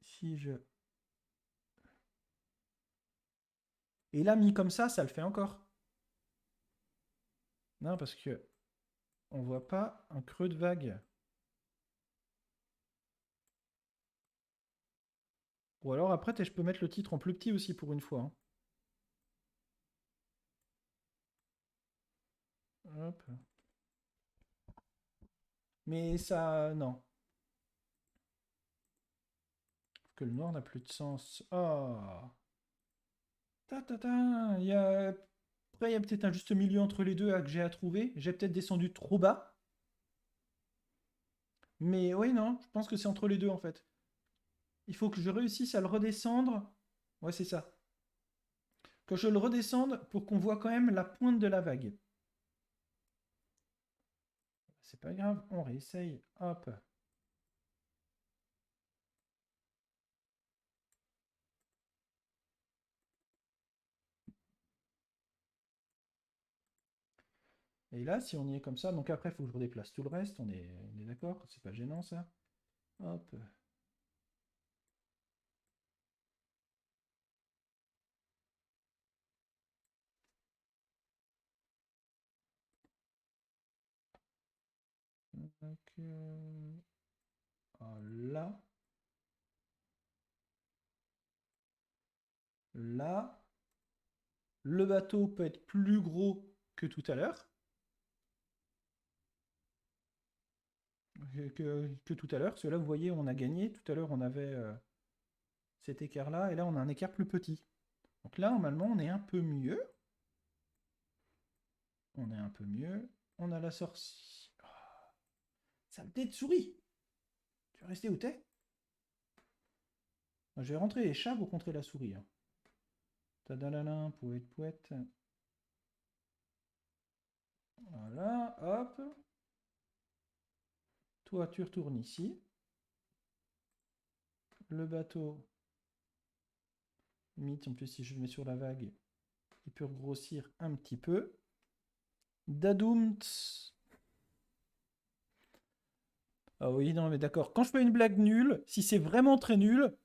Si je... Et là, mis comme ça le fait encore. Non, parce que on voit pas un creux de vague. Ou alors après, je peux mettre le titre en plus petit aussi pour une fois, hein. Hop. Mais ça, non. Que le noir n'a plus de sens. Oh. Ta ta ta. Il y a... Après, il y a peut-être un juste milieu entre les deux que j'ai à trouver. J'ai peut-être descendu trop bas. Mais oui, non, je pense que c'est entre les deux en fait. Il faut que je réussisse à le redescendre. Ouais, c'est ça. Que je le redescende pour qu'on voit quand même la pointe de la vague. C'est pas grave, on réessaye. Hop. Et là, si on y est comme ça, donc après, il faut que je redéplace tout le reste. On est d'accord? C'est pas gênant ça? Hop. Donc, là. Là. Le bateau peut être plus gros que tout à l'heure. Que tout à l'heure. Parce que là, vous voyez, on a gagné. Tout à l'heure, on avait cet écart-là. Et là, on a un écart plus petit. Donc là, normalement, on est un peu mieux. On est un peu mieux. On a la sorcière. Oh, saleté de souris! Tu vas rester où t'es? Je vais rentrer les chats pour contrer la souris, hein. Tadalala, pouette, pouette. Voilà, hop. Toi, tu retournes ici. Le bateau, limite, en plus, si je le mets sur la vague, il peut grossir un petit peu. Dadoumts. Ah oui, non, mais d'accord. Quand je fais une blague nulle, si c'est vraiment très nul,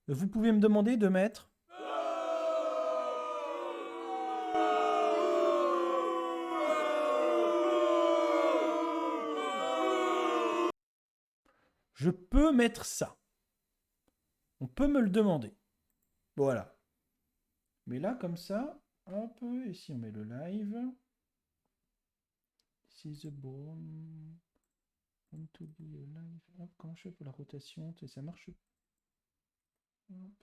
vous pouvez me demander de mettre. Je peux mettre ça. On peut me le demander. Voilà. Mais là, comme ça, Hop, ici on met le live. This is the bone. Want to be alive. Hop, comment je fais pour la rotation? Ça marche. Hop.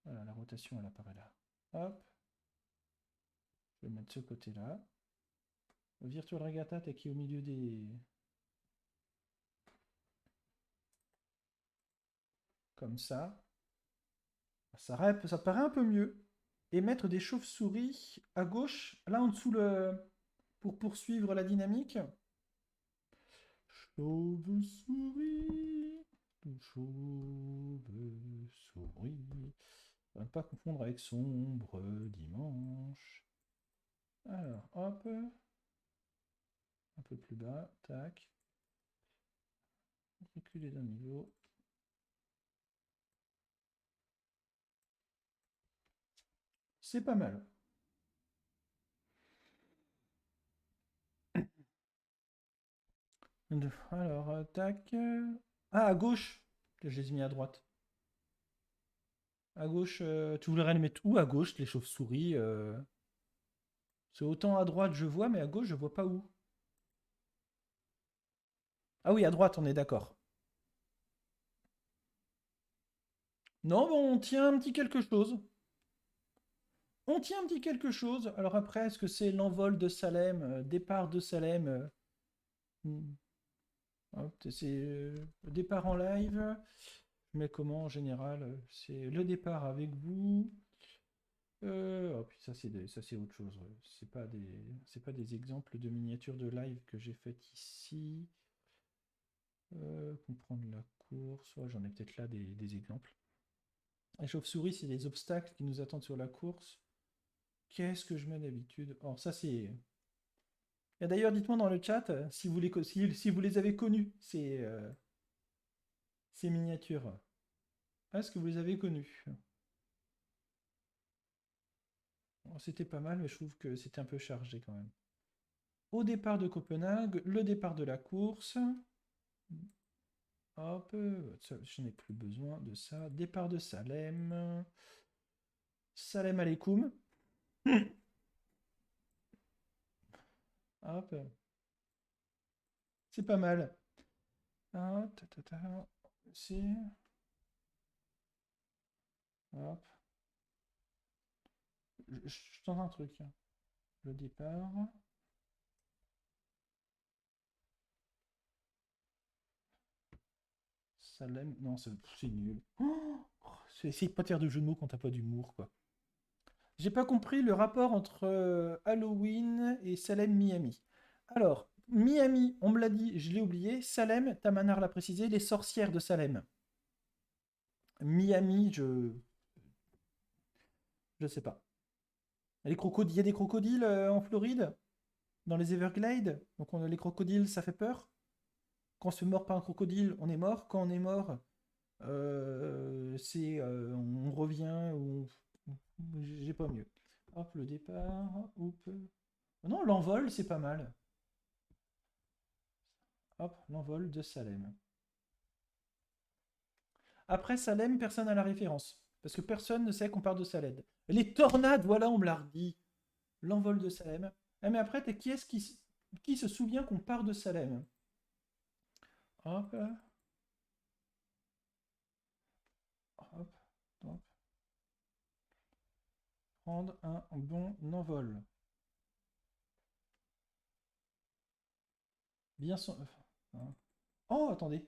Voilà, la rotation elle apparaît là. Hop. Je vais mettre ce côté-là. Virtual Regatta, t'es qui au milieu des... Comme ça. Ça paraît un peu mieux. Et mettre des chauves-souris à gauche, là en dessous pour poursuivre la dynamique. Chauve-souris, chauve-souris. Ne pas confondre avec sombre dimanche. Alors, hop. Un peu plus bas, tac. Reculer d'un niveau. C'est pas mal. Alors, tac. Ah, à gauche. Je les ai mis à droite. À gauche, tu voudrais les mettre où à gauche, les chauves-souris C'est autant à droite, je vois, mais à gauche, je vois pas où. Ah oui, à droite, on est d'accord. Non, bon, on tient un petit quelque chose. On tient un petit quelque chose. Alors après, est-ce que c'est l'envol de Salem, départ de Salem hmm. C'est le départ en live. Mais comment en général c'est le départ avec vous. Oh, puis ça c'est autre chose. C'est pas des exemples de miniatures de live que j'ai faites ici. Comprendre la course. Ouais, j'en ai peut-être là des exemples. Les chauves-souris, c'est les obstacles qui nous attendent sur la course. Qu'est-ce que je mets d'habitude? Alors ça c'est... Et d'ailleurs, dites-moi dans le chat si vous si vous les avez connus, ces miniatures. Est-ce que vous les avez connus? Bon, c'était pas mal, mais je trouve que c'était un peu chargé quand même. Au départ de Copenhague, le départ de la course. Hop, je n'ai plus besoin de ça. Départ de Salem. Salem alaikum. Hop. C'est pas mal. Ah, ici. Hop. Je tente un truc. Le départ. Salem. Non, c'est nul. Oh, essaye pas de faire de jeu de mots quand t'as pas d'humour, quoi. J'ai pas compris le rapport entre Halloween et Salem Miami. Alors, Miami, on me l'a dit, je l'ai oublié. Salem, Tamanar l'a précisé, les sorcières de Salem. Miami, je sais pas. Les crocodiles, il y a des crocodiles en Floride, dans les Everglades. Donc les crocodiles, ça fait peur. Quand on se fait mort par un crocodile, on est mort. Quand on est mort, on revient ou j'ai pas mieux. Hop, le départ. Hop. Non, l'envol, c'est pas mal. Hop, l'envol de Salem. Après Salem, personne n'a la référence. Parce que personne ne sait qu'on parle de Salem. Les tornades, voilà, on me l'a redit. L'envol de Salem. Ah, mais après, qui est-ce qui se souvient qu'on part de Salem? Hop, hop, hop. Prendre un bon envol. Bien son... Hein. Oh, attendez.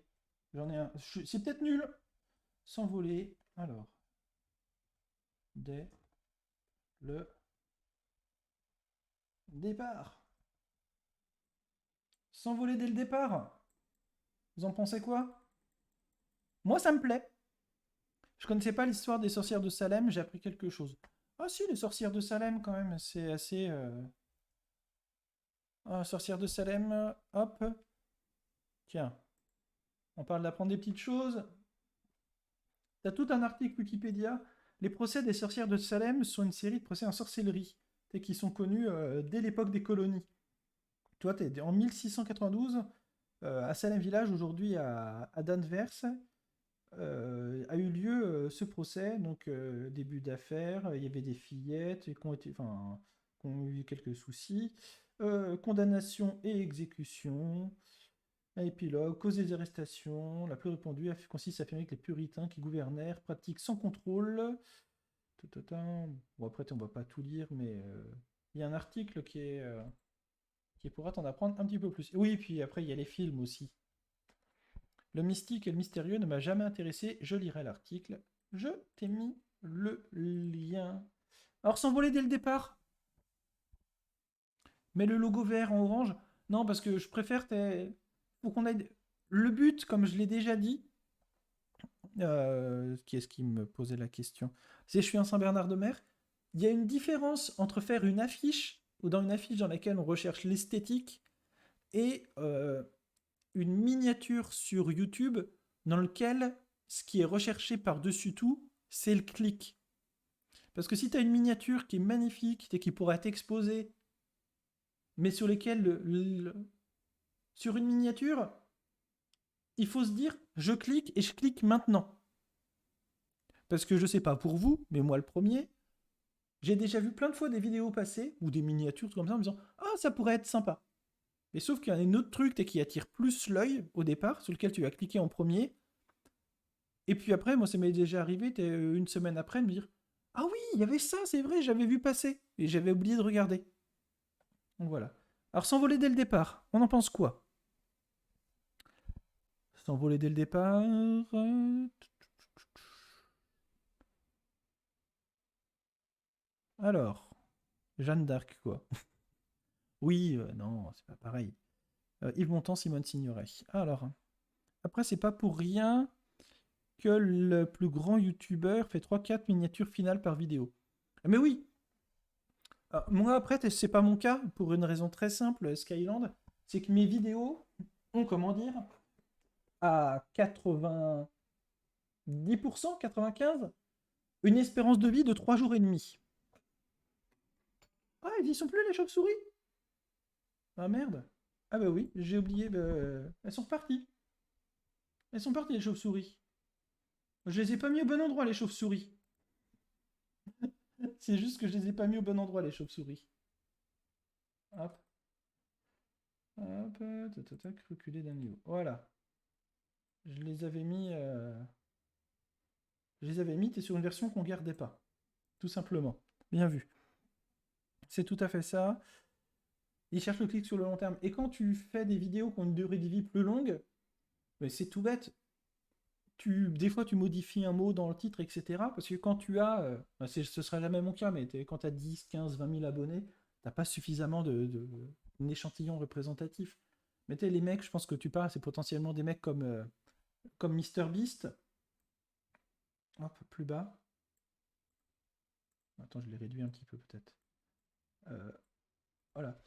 J'en ai un. C'est peut-être nul. S'envoler. Alors. Dès le départ. S'envoler dès le départ. Vous en pensez quoi? Moi, ça me plaît. Je connaissais pas l'histoire des sorcières de Salem, j'ai appris quelque chose. Ah si, les sorcières de Salem, quand même, c'est assez... Ah, sorcières de Salem, hop. Tiens, on parle d'apprendre des petites choses. T'as tout un article Wikipédia. Les procès des sorcières de Salem sont une série de procès en sorcellerie, et qui sont connus dès l'époque des colonies. Toi, t'es en 1692, à Salem Village, aujourd'hui à Danvers, a eu lieu ce procès, donc début d'affaire, il y avait des fillettes qui ont eu quelques soucis, condamnation et exécution, un épilogue, cause des arrestations, la plus répandue consiste à affirmer que les puritains qui gouvernèrent pratiquent sans contrôle. Bon, après, on va pas tout lire, mais il y a un article qui pourra t'en apprendre un petit peu plus. Oui, puis après, il y a les films aussi. Le mystique et le mystérieux ne m'a jamais intéressé, je lirai l'article. Je t'ai mis le lien. Alors, s'envoler dès le départ, mais le logo vert en orange, non, parce que je préfère. Faut qu'on aille. Le but, comme je l'ai déjà dit, qui est-ce qui me posait la question? C'est je suis un Saint-Bernard-de-Mer. Il y a une différence entre faire une affiche, ou dans une affiche dans laquelle on recherche l'esthétique, et une miniature sur YouTube dans lequel ce qui est recherché par-dessus tout, c'est le clic. Parce que si tu as une miniature qui est magnifique et qui pourrait être exposée, mais sur lesquelles sur une miniature, il faut se dire je clique et je clique maintenant. Parce que je sais pas pour vous, mais moi le premier, j'ai déjà vu plein de fois des vidéos passer ou des miniatures comme ça en me disant ah ça pourrait être sympa. Mais sauf qu'il y a un autre truc qui attire plus l'œil au départ, sur lequel tu vas cliquer en premier. Et puis après, moi ça m'est déjà arrivé une semaine après de me dire ah oui, il y avait ça, c'est vrai, j'avais vu passer. Et j'avais oublié de regarder. Donc voilà. Alors s'envoler dès le départ, on en pense quoi? S'envoler dès le départ. Alors, Jeanne d'Arc, quoi. Oui, non, c'est pas pareil. Yves Montand, Simone Signoret. Alors, après, c'est pas pour rien que le plus grand youtubeur fait 3-4 miniatures finales par vidéo. Mais oui, moi après, c'est pas mon cas, pour une raison très simple, Skyland, c'est que mes vidéos ont, comment dire, à 90%, 95%, une espérance de vie de 3 jours et demi. Ah, ils y sont plus les chauves-souris? Ah merde. Ah bah oui, j'ai oublié, elles sont reparties. Elles sont parties les chauves-souris. Je les ai pas mis au bon endroit les chauves-souris. C'est juste que je les ai pas mis au bon endroit les chauves-souris. Hop. Hop. Tac, reculer d'un niveau. Voilà. Je les avais mis. Je les avais mis, t'es sur une version qu'on gardait pas. Tout simplement. Bien vu. C'est tout à fait ça. Ils cherchent le clic sur le long terme. Et quand tu fais des vidéos qui ont une durée de vie plus longue, mais c'est tout bête. Des fois, tu modifies un mot dans le titre, etc. Parce que quand tu as, ce sera jamais mon cas, mais quand tu as 10, 15, 20 000 abonnés, t'as pas suffisamment d'un échantillon représentatif. Mais les mecs, je pense que tu parles, c'est potentiellement des mecs comme MrBeast. Hop, plus bas. Attends, je l'ai réduit un petit peu peut-être. Voilà.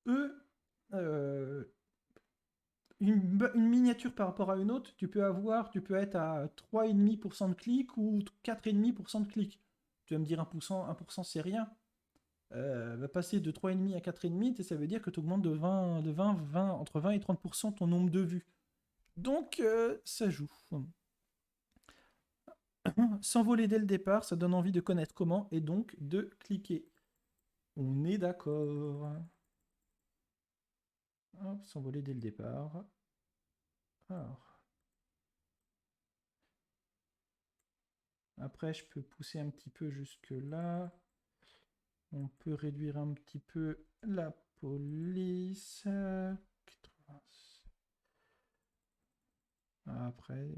Eux, euh, une miniature par rapport à une autre, tu peux être à 3,5% de clics ou 4,5% de clics. Tu vas me dire 1% c'est rien. Va passer de 3,5 à 4,5, ça veut dire que tu augmentes entre 20 et 30% ton nombre de vues. Donc, ça joue. S'envoler dès le départ, ça donne envie de connaître comment et donc de cliquer. On est d'accord. S'envoler dès le départ. Alors. Après, je peux pousser un petit peu jusque là. On peut réduire un petit peu la police. Après,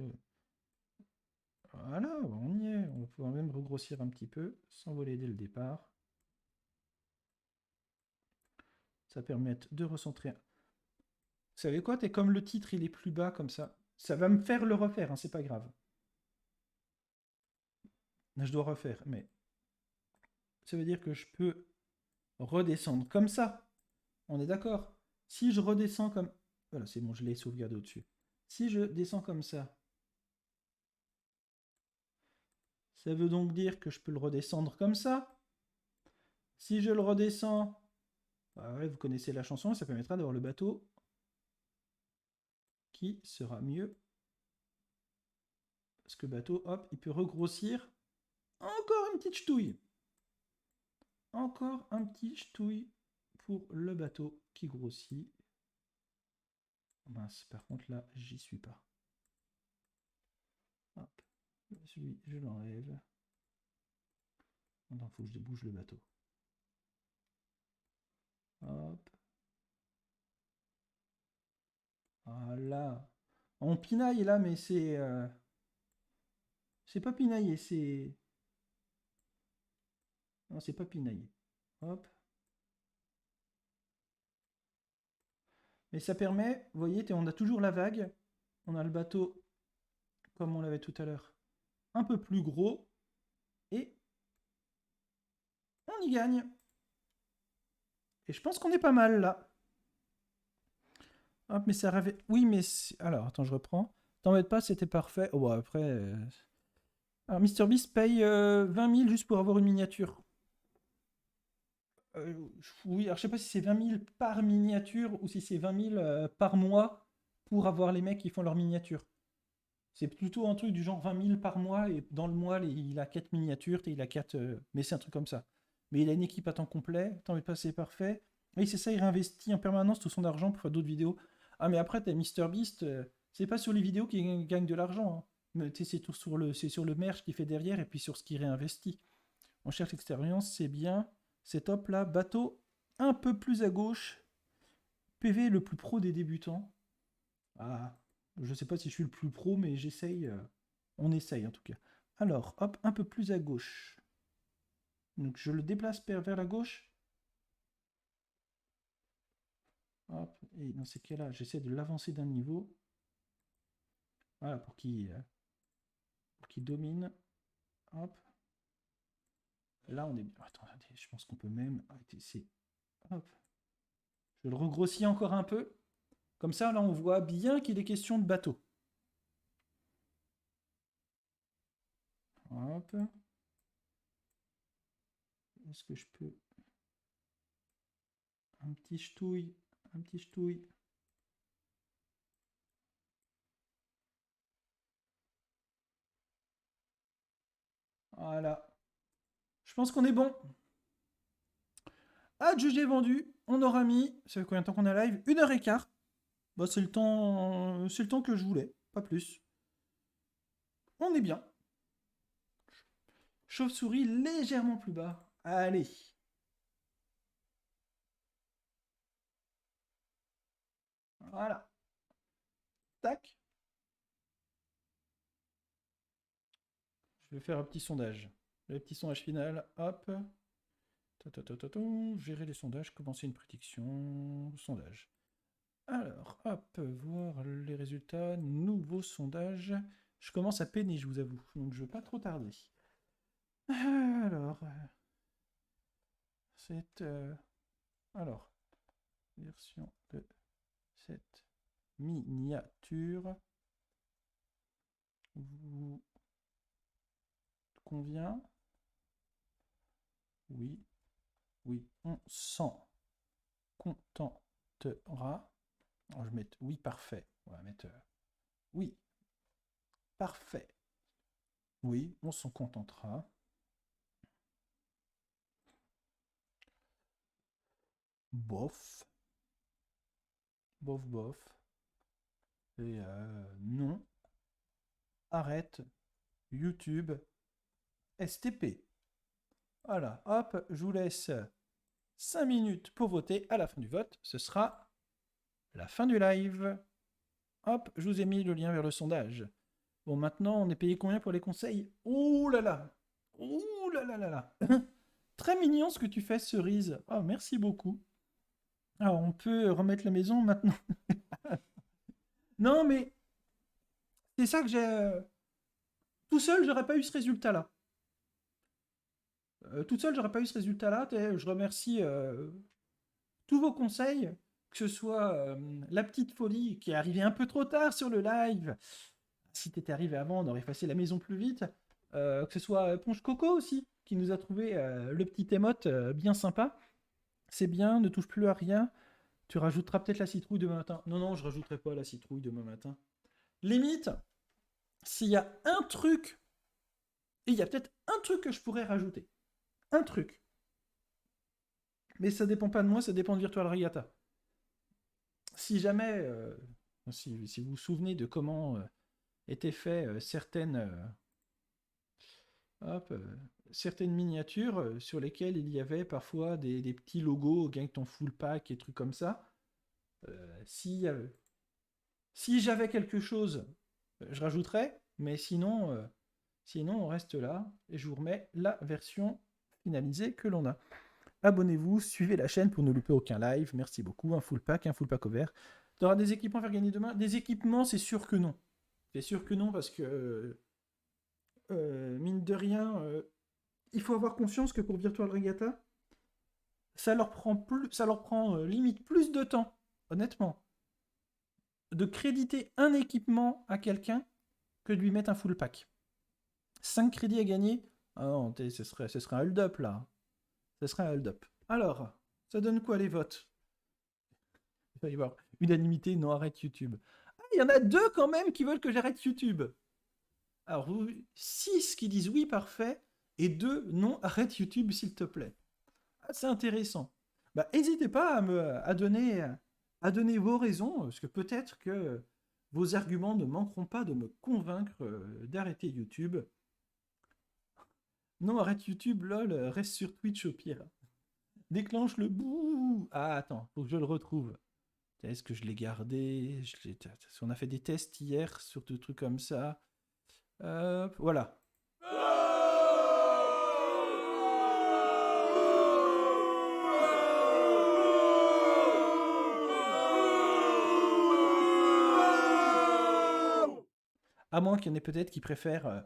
voilà, on y est. On peut même regrossir un petit peu, s'envoler dès le départ. Ça permet de recentrer. Vous savez quoi? T'es comme le titre, il est plus bas comme ça. Ça va me faire le refaire, hein, c'est pas grave. Je dois refaire, mais ça veut dire que je peux redescendre comme ça. On est d'accord? Si je redescends comme... Voilà, c'est bon, je l'ai sauvegardé au-dessus. Si je descends comme ça veut donc dire que je peux le redescendre comme ça. Si je le redescends, bah ouais, vous connaissez la chanson, ça permettra d'avoir le bateau qui sera mieux parce que bateau, hop, il peut regrossir. Encore une petite ch'touille. Encore un petit ch'touille pour le bateau qui grossit. Mince, par contre là, j'y suis pas. Hop, celui, je l'enlève. Maintenant, faut que je débouche le bateau. Hop. Voilà. On pinaille là, mais c'est... c'est pas pinaillé, c'est... Non, c'est pas pinaillé. Hop. Mais ça permet, vous voyez, on a toujours la vague. On a le bateau, comme on l'avait tout à l'heure, un peu plus gros. Et on y gagne. Et je pense qu'on est pas mal là. Hop, mais ça rêvait. Oui, mais... Alors, attends, je reprends. T'embête pas, c'était parfait. Oh, bah, après... Alors, MrBeast paye 20 000 juste pour avoir une miniature. Oui, alors je sais pas si c'est 20 000 par miniature ou si c'est 20 000 par mois pour avoir les mecs qui font leur miniature. C'est plutôt un truc du genre 20 000 par mois et dans le mois, il a 4 miniatures et il a 4. Mais c'est un truc comme ça. Mais il a une équipe à temps complet, t'en veux pas, c'est parfait. Oui, c'est ça, il réinvestit en permanence tout son argent pour faire d'autres vidéos. Ah, mais après, t'as MrBeast, c'est pas sur les vidéos qu'il gagne de l'argent, hein. Mais c'est tout sur le merch qu'il fait derrière et puis sur ce qu'il réinvestit. On cherche l'expérience, c'est bien. C'est top là. Bateau un peu plus à gauche. PV le plus pro des débutants. Ah, je sais pas si je suis le plus pro, mais j'essaye. On essaye en tout cas. Alors, hop, un peu plus à gauche. Donc je le déplace vers la gauche. Hop, et dans ces cas-là, j'essaie de l'avancer d'un niveau. Voilà, pour qu'il domine. Hop. Là, on est bien. Attends, je pense qu'on peut même. Hop. Je le regrossis encore un peu. Comme ça, là, on voit bien qu'il est question de bateau. Hop. Est-ce que je peux... Un petit ch'touille. Un petit ch'touille. Voilà. Je pense qu'on est bon. Adjugé vendu. On aura mis... Ça fait combien de temps qu'on a live? 1h15. Bah, c'est le temps que je voulais. Pas plus. On est bien. Chauve-souris légèrement plus bas. Allez. Voilà. Tac. Je vais faire un petit sondage. Le petit sondage final. Hop. Gérer les sondages. Commencer une prédiction. Sondage. Alors, hop. Voir les résultats. Nouveau sondage. Je commence à peiner, je vous avoue. Donc, je ne veux pas trop tarder. Alors. Alors. Version de cette miniature vous convient? Oui, oui, on s'en contentera. Alors, je vais mettre oui, parfait. On va mettre oui, parfait. Oui, on s'en contentera. Bof. Bof, bof. Et non. Arrête. YouTube. STP. Voilà, hop, je vous laisse 5 minutes pour voter. À la fin du vote, ce sera la fin du live. Hop, je vous ai mis le lien vers le sondage. Bon, maintenant, on est payé combien pour les conseils? Ouh là là! Ouh là là là là! Très mignon ce que tu fais, Cerise. Oh, merci beaucoup. Alors, on peut remettre la maison maintenant. Non, mais c'est ça que j'ai... Tout seul, j'aurais pas eu ce résultat-là. Tout seul, j'aurais pas eu ce résultat-là. Je remercie tous vos conseils, que ce soit la petite folie qui est arrivée un peu trop tard sur le live. Si t'étais arrivé avant, on aurait effacé la maison plus vite. Que ce soit Ponche Coco aussi, qui nous a trouvé le petit émote bien sympa. C'est bien, ne touche plus à rien. Tu rajouteras peut-être la citrouille demain matin. Non, non, je rajouterai pas la citrouille demain matin. Limite, s'il y a un truc, et il y a peut-être un truc que je pourrais rajouter. Un truc. Mais ça dépend pas de moi, ça dépend de Virtual Regatta. Si jamais, si vous vous souvenez de comment étaient faites hop, certaines miniatures sur lesquelles il y avait parfois des petits logos, gagne ton full pack et trucs comme ça. Si, si j'avais quelque chose, je rajouterais, mais sinon on reste là et je vous remets la version finalisée que l'on a. Abonnez-vous, suivez la chaîne pour ne louper aucun live. Merci beaucoup. Un full pack over. Tu auras des équipements à faire gagner demain? Des équipements, c'est sûr que non. C'est sûr que non parce que, mine de rien, il faut avoir conscience que pour Virtual Regatta, ça leur prend limite plus de temps, honnêtement, de créditer un équipement à quelqu'un que de lui mettre un full pack. 5 crédits à gagner? Ah non, ce serait un hold-up là. Ce serait un hold-up. Alors, ça donne quoi les votes? Il va y avoir unanimité, non, arrête YouTube. Ah, il y en a 2 quand même qui veulent que j'arrête YouTube. Alors, 6 qui disent oui, parfait, et 2 non, arrête YouTube s'il te plaît. Ah, c'est intéressant. Bah, n'hésitez pas à donner vos raisons, parce que peut-être que vos arguments ne manqueront pas de me convaincre d'arrêter YouTube. Non, arrête YouTube, lol, reste sur Twitch au pire. Déclenche le bouh. Ah, attends, faut que je le retrouve. Est-ce que je l'ai gardé? On a fait des tests hier sur des trucs comme ça. Voilà. À moins qu'il y en ait peut-être qui préfèrent...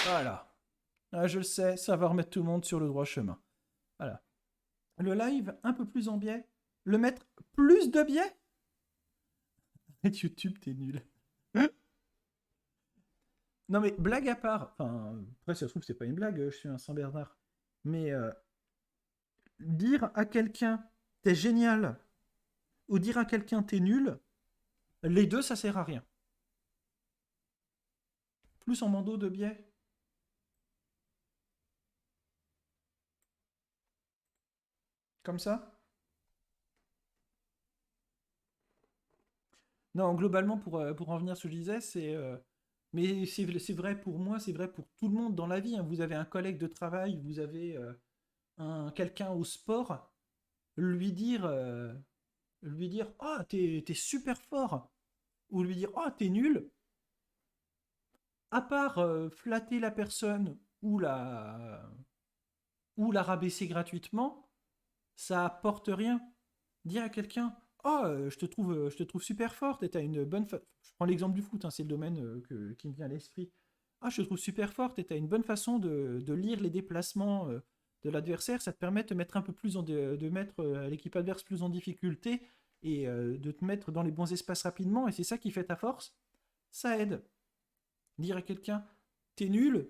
Voilà. Ah, je le sais, ça va remettre tout le monde sur le droit chemin. Voilà. Le live un peu plus en biais. Le mettre plus de biais. YouTube, t'es nul. Non mais blague à part, enfin après ça se trouve c'est pas une blague, je suis un Saint-Bernard. Mais dire à quelqu'un t'es génial ou dire à quelqu'un t'es nul, les deux ça sert à rien. Plus en mando de biais. Comme ça. Non, globalement, pour en venir à ce que je disais, mais c'est vrai pour moi, c'est vrai pour tout le monde dans la vie, hein. Vous avez un collègue de travail, vous avez quelqu'un au sport, lui dire, ah, t'es super fort, ou lui dire, ah, t'es nul, à part flatter la personne ou la rabaisser gratuitement, ça apporte rien. Dire à quelqu'un, oh, je te trouve super forte et t'as une bonne. Je prends l'exemple du foot, hein, c'est le domaine qui me vient à l'esprit. Ah, je te trouve super forte et t'as une bonne façon de lire les déplacements de l'adversaire. Ça te permet de te mettre un peu plus de mettre l'équipe adverse plus en difficulté et de te mettre dans les bons espaces rapidement. Et c'est ça qui fait ta force. Ça aide. Dire à quelqu'un, t'es nul,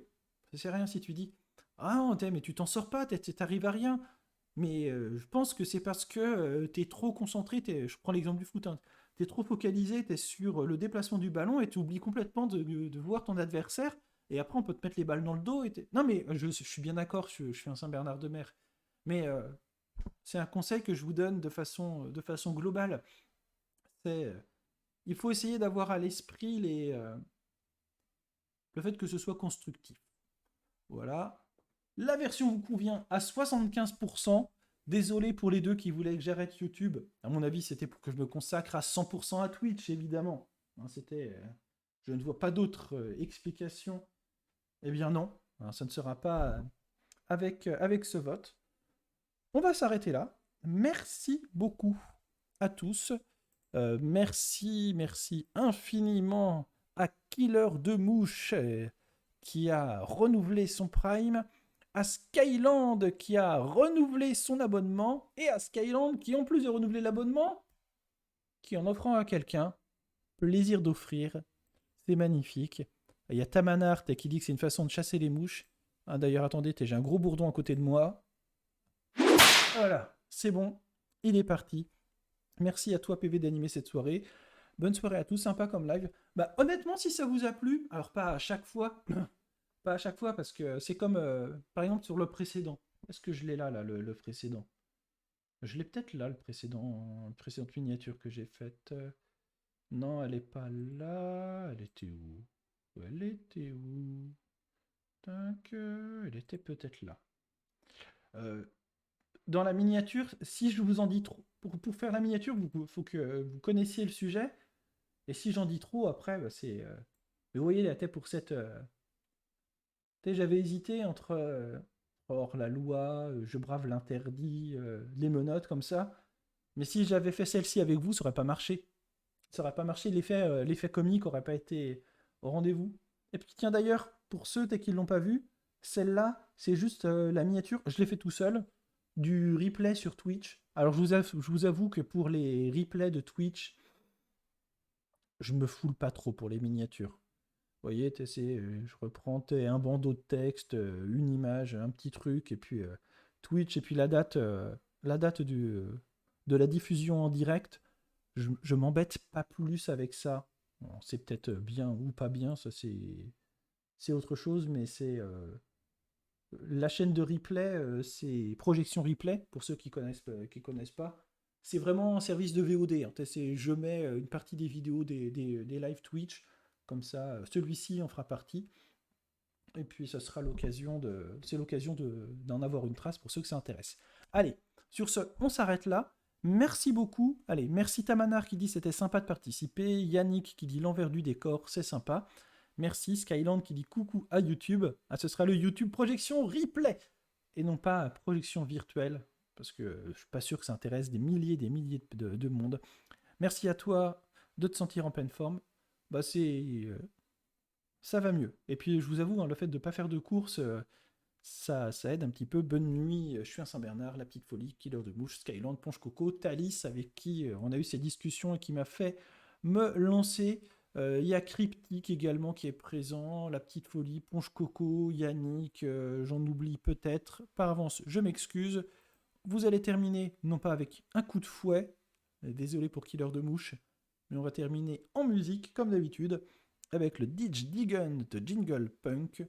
ça sert à rien si tu dis, ah non, mais tu t'en sors pas, t'arrives à rien. Mais je pense que c'est parce que t'es trop concentré, je prends l'exemple du foot, hein, t'es trop focalisé, t'es sur le déplacement du ballon et tu oublies complètement de voir ton adversaire. Et après, on peut te mettre les balles dans le dos. Non, mais je suis bien d'accord, je suis un Saint-Bernard de mer. Mais c'est un conseil que je vous donne de façon globale. Il faut essayer d'avoir à l'esprit le fait que ce soit constructif. Voilà. La version vous convient à 75%. Désolé pour les deux qui voulaient que j'arrête YouTube. À mon avis, c'était pour que je me consacre à 100% à Twitch, évidemment. Hein, je ne vois pas d'autre explication. Eh bien non, hein, ça ne sera pas avec ce vote. On va s'arrêter là. Merci beaucoup à tous. Merci infiniment à Killer de Mouche qui a renouvelé son Prime, à Skyland qui a renouvelé son abonnement, et à Skyland qui, en plus de renouveler l'abonnement, qui en offrant à quelqu'un, plaisir d'offrir, c'est magnifique. Il y a Tamanart qui dit que c'est une façon de chasser les mouches. Ah, d'ailleurs, attendez, j'ai un gros bourdon à côté de moi. Voilà, c'est bon, il est parti. Merci à toi PV d'animer cette soirée. Bonne soirée à tous, sympa comme live. Bah honnêtement, si ça vous a plu, alors pas à chaque fois, pas à chaque fois parce que c'est comme par exemple sur le précédent. Est-ce que je l'ai là, le précédent? Je l'ai peut-être là, le précédent, la précédente miniature que j'ai faite. Non, elle est pas là. Elle était où? Elle était où? Tac, elle était peut-être là. Euh, dans la miniature, si je vous en dis trop, pour faire la miniature, il faut que vous connaissiez le sujet. Et si j'en dis trop, après, bah, c'est. Mais vous voyez, la tête pour cette. Tu sais, j'avais hésité entre hors la loi, je brave l'interdit, les menottes comme ça. Mais si j'avais fait celle-ci avec vous, ça aurait pas marché. Ça aurait pas marché, l'effet comique aurait pas été au rendez-vous. Et puis tiens d'ailleurs, pour ceux qui l'ont pas vu, celle-là, c'est juste la miniature, je l'ai fait tout seul, du replay sur Twitch. Alors je vous avoue que pour les replays de Twitch, je me foule pas trop pour les miniatures. Vous voyez, je reprends un bandeau de texte, une image, un petit truc, et puis Twitch, et puis la date de la diffusion en direct. Je m'embête pas plus avec ça. Bon, c'est peut-être bien ou pas bien, ça c'est autre chose, mais c'est la chaîne de replay, c'est Projection Replay pour ceux qui connaissent pas. C'est vraiment un service de VOD, hein. Je mets une partie des vidéos des live Twitch, comme ça, celui-ci en fera partie. Et puis ça sera c'est l'occasion d'en avoir une trace pour ceux que ça intéresse. Allez, sur ce, on s'arrête là. Merci beaucoup. Allez, merci Tamanar qui dit c'était sympa de participer. Yannick qui dit l'envers du décor, c'est sympa. Merci Skyland qui dit coucou à YouTube. Ah, ce sera le YouTube Projection Replay et non pas projection virtuelle parce que je suis pas sûr que ça intéresse des milliers de monde. Merci à toi de te sentir en pleine forme. Bah ça va mieux. Et puis je vous avoue, hein, le fait de ne pas faire de course, ça aide un petit peu. Bonne nuit, je suis un Saint-Bernard, la petite folie, Killer de Mouche, Skyland, Ponche Coco, Thalys, avec qui on a eu ces discussions et qui m'a fait me lancer. Il y a Cryptic également qui est présent, la petite folie, Ponche Coco, Yannick, j'en oublie peut-être. Par avance, je m'excuse. Vous allez terminer, non pas avec un coup de fouet, désolé pour Killer de Mouche, mais on va terminer en musique, comme d'habitude, avec le Ditch Digun de Jingle Punk.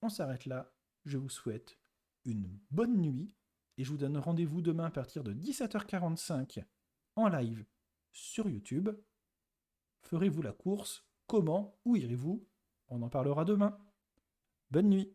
On s'arrête là. Je vous souhaite une bonne nuit et je vous donne rendez-vous demain à partir de 17h45 en live sur YouTube. Ferez-vous la course? Comment? Où irez-vous? On en parlera demain. Bonne nuit.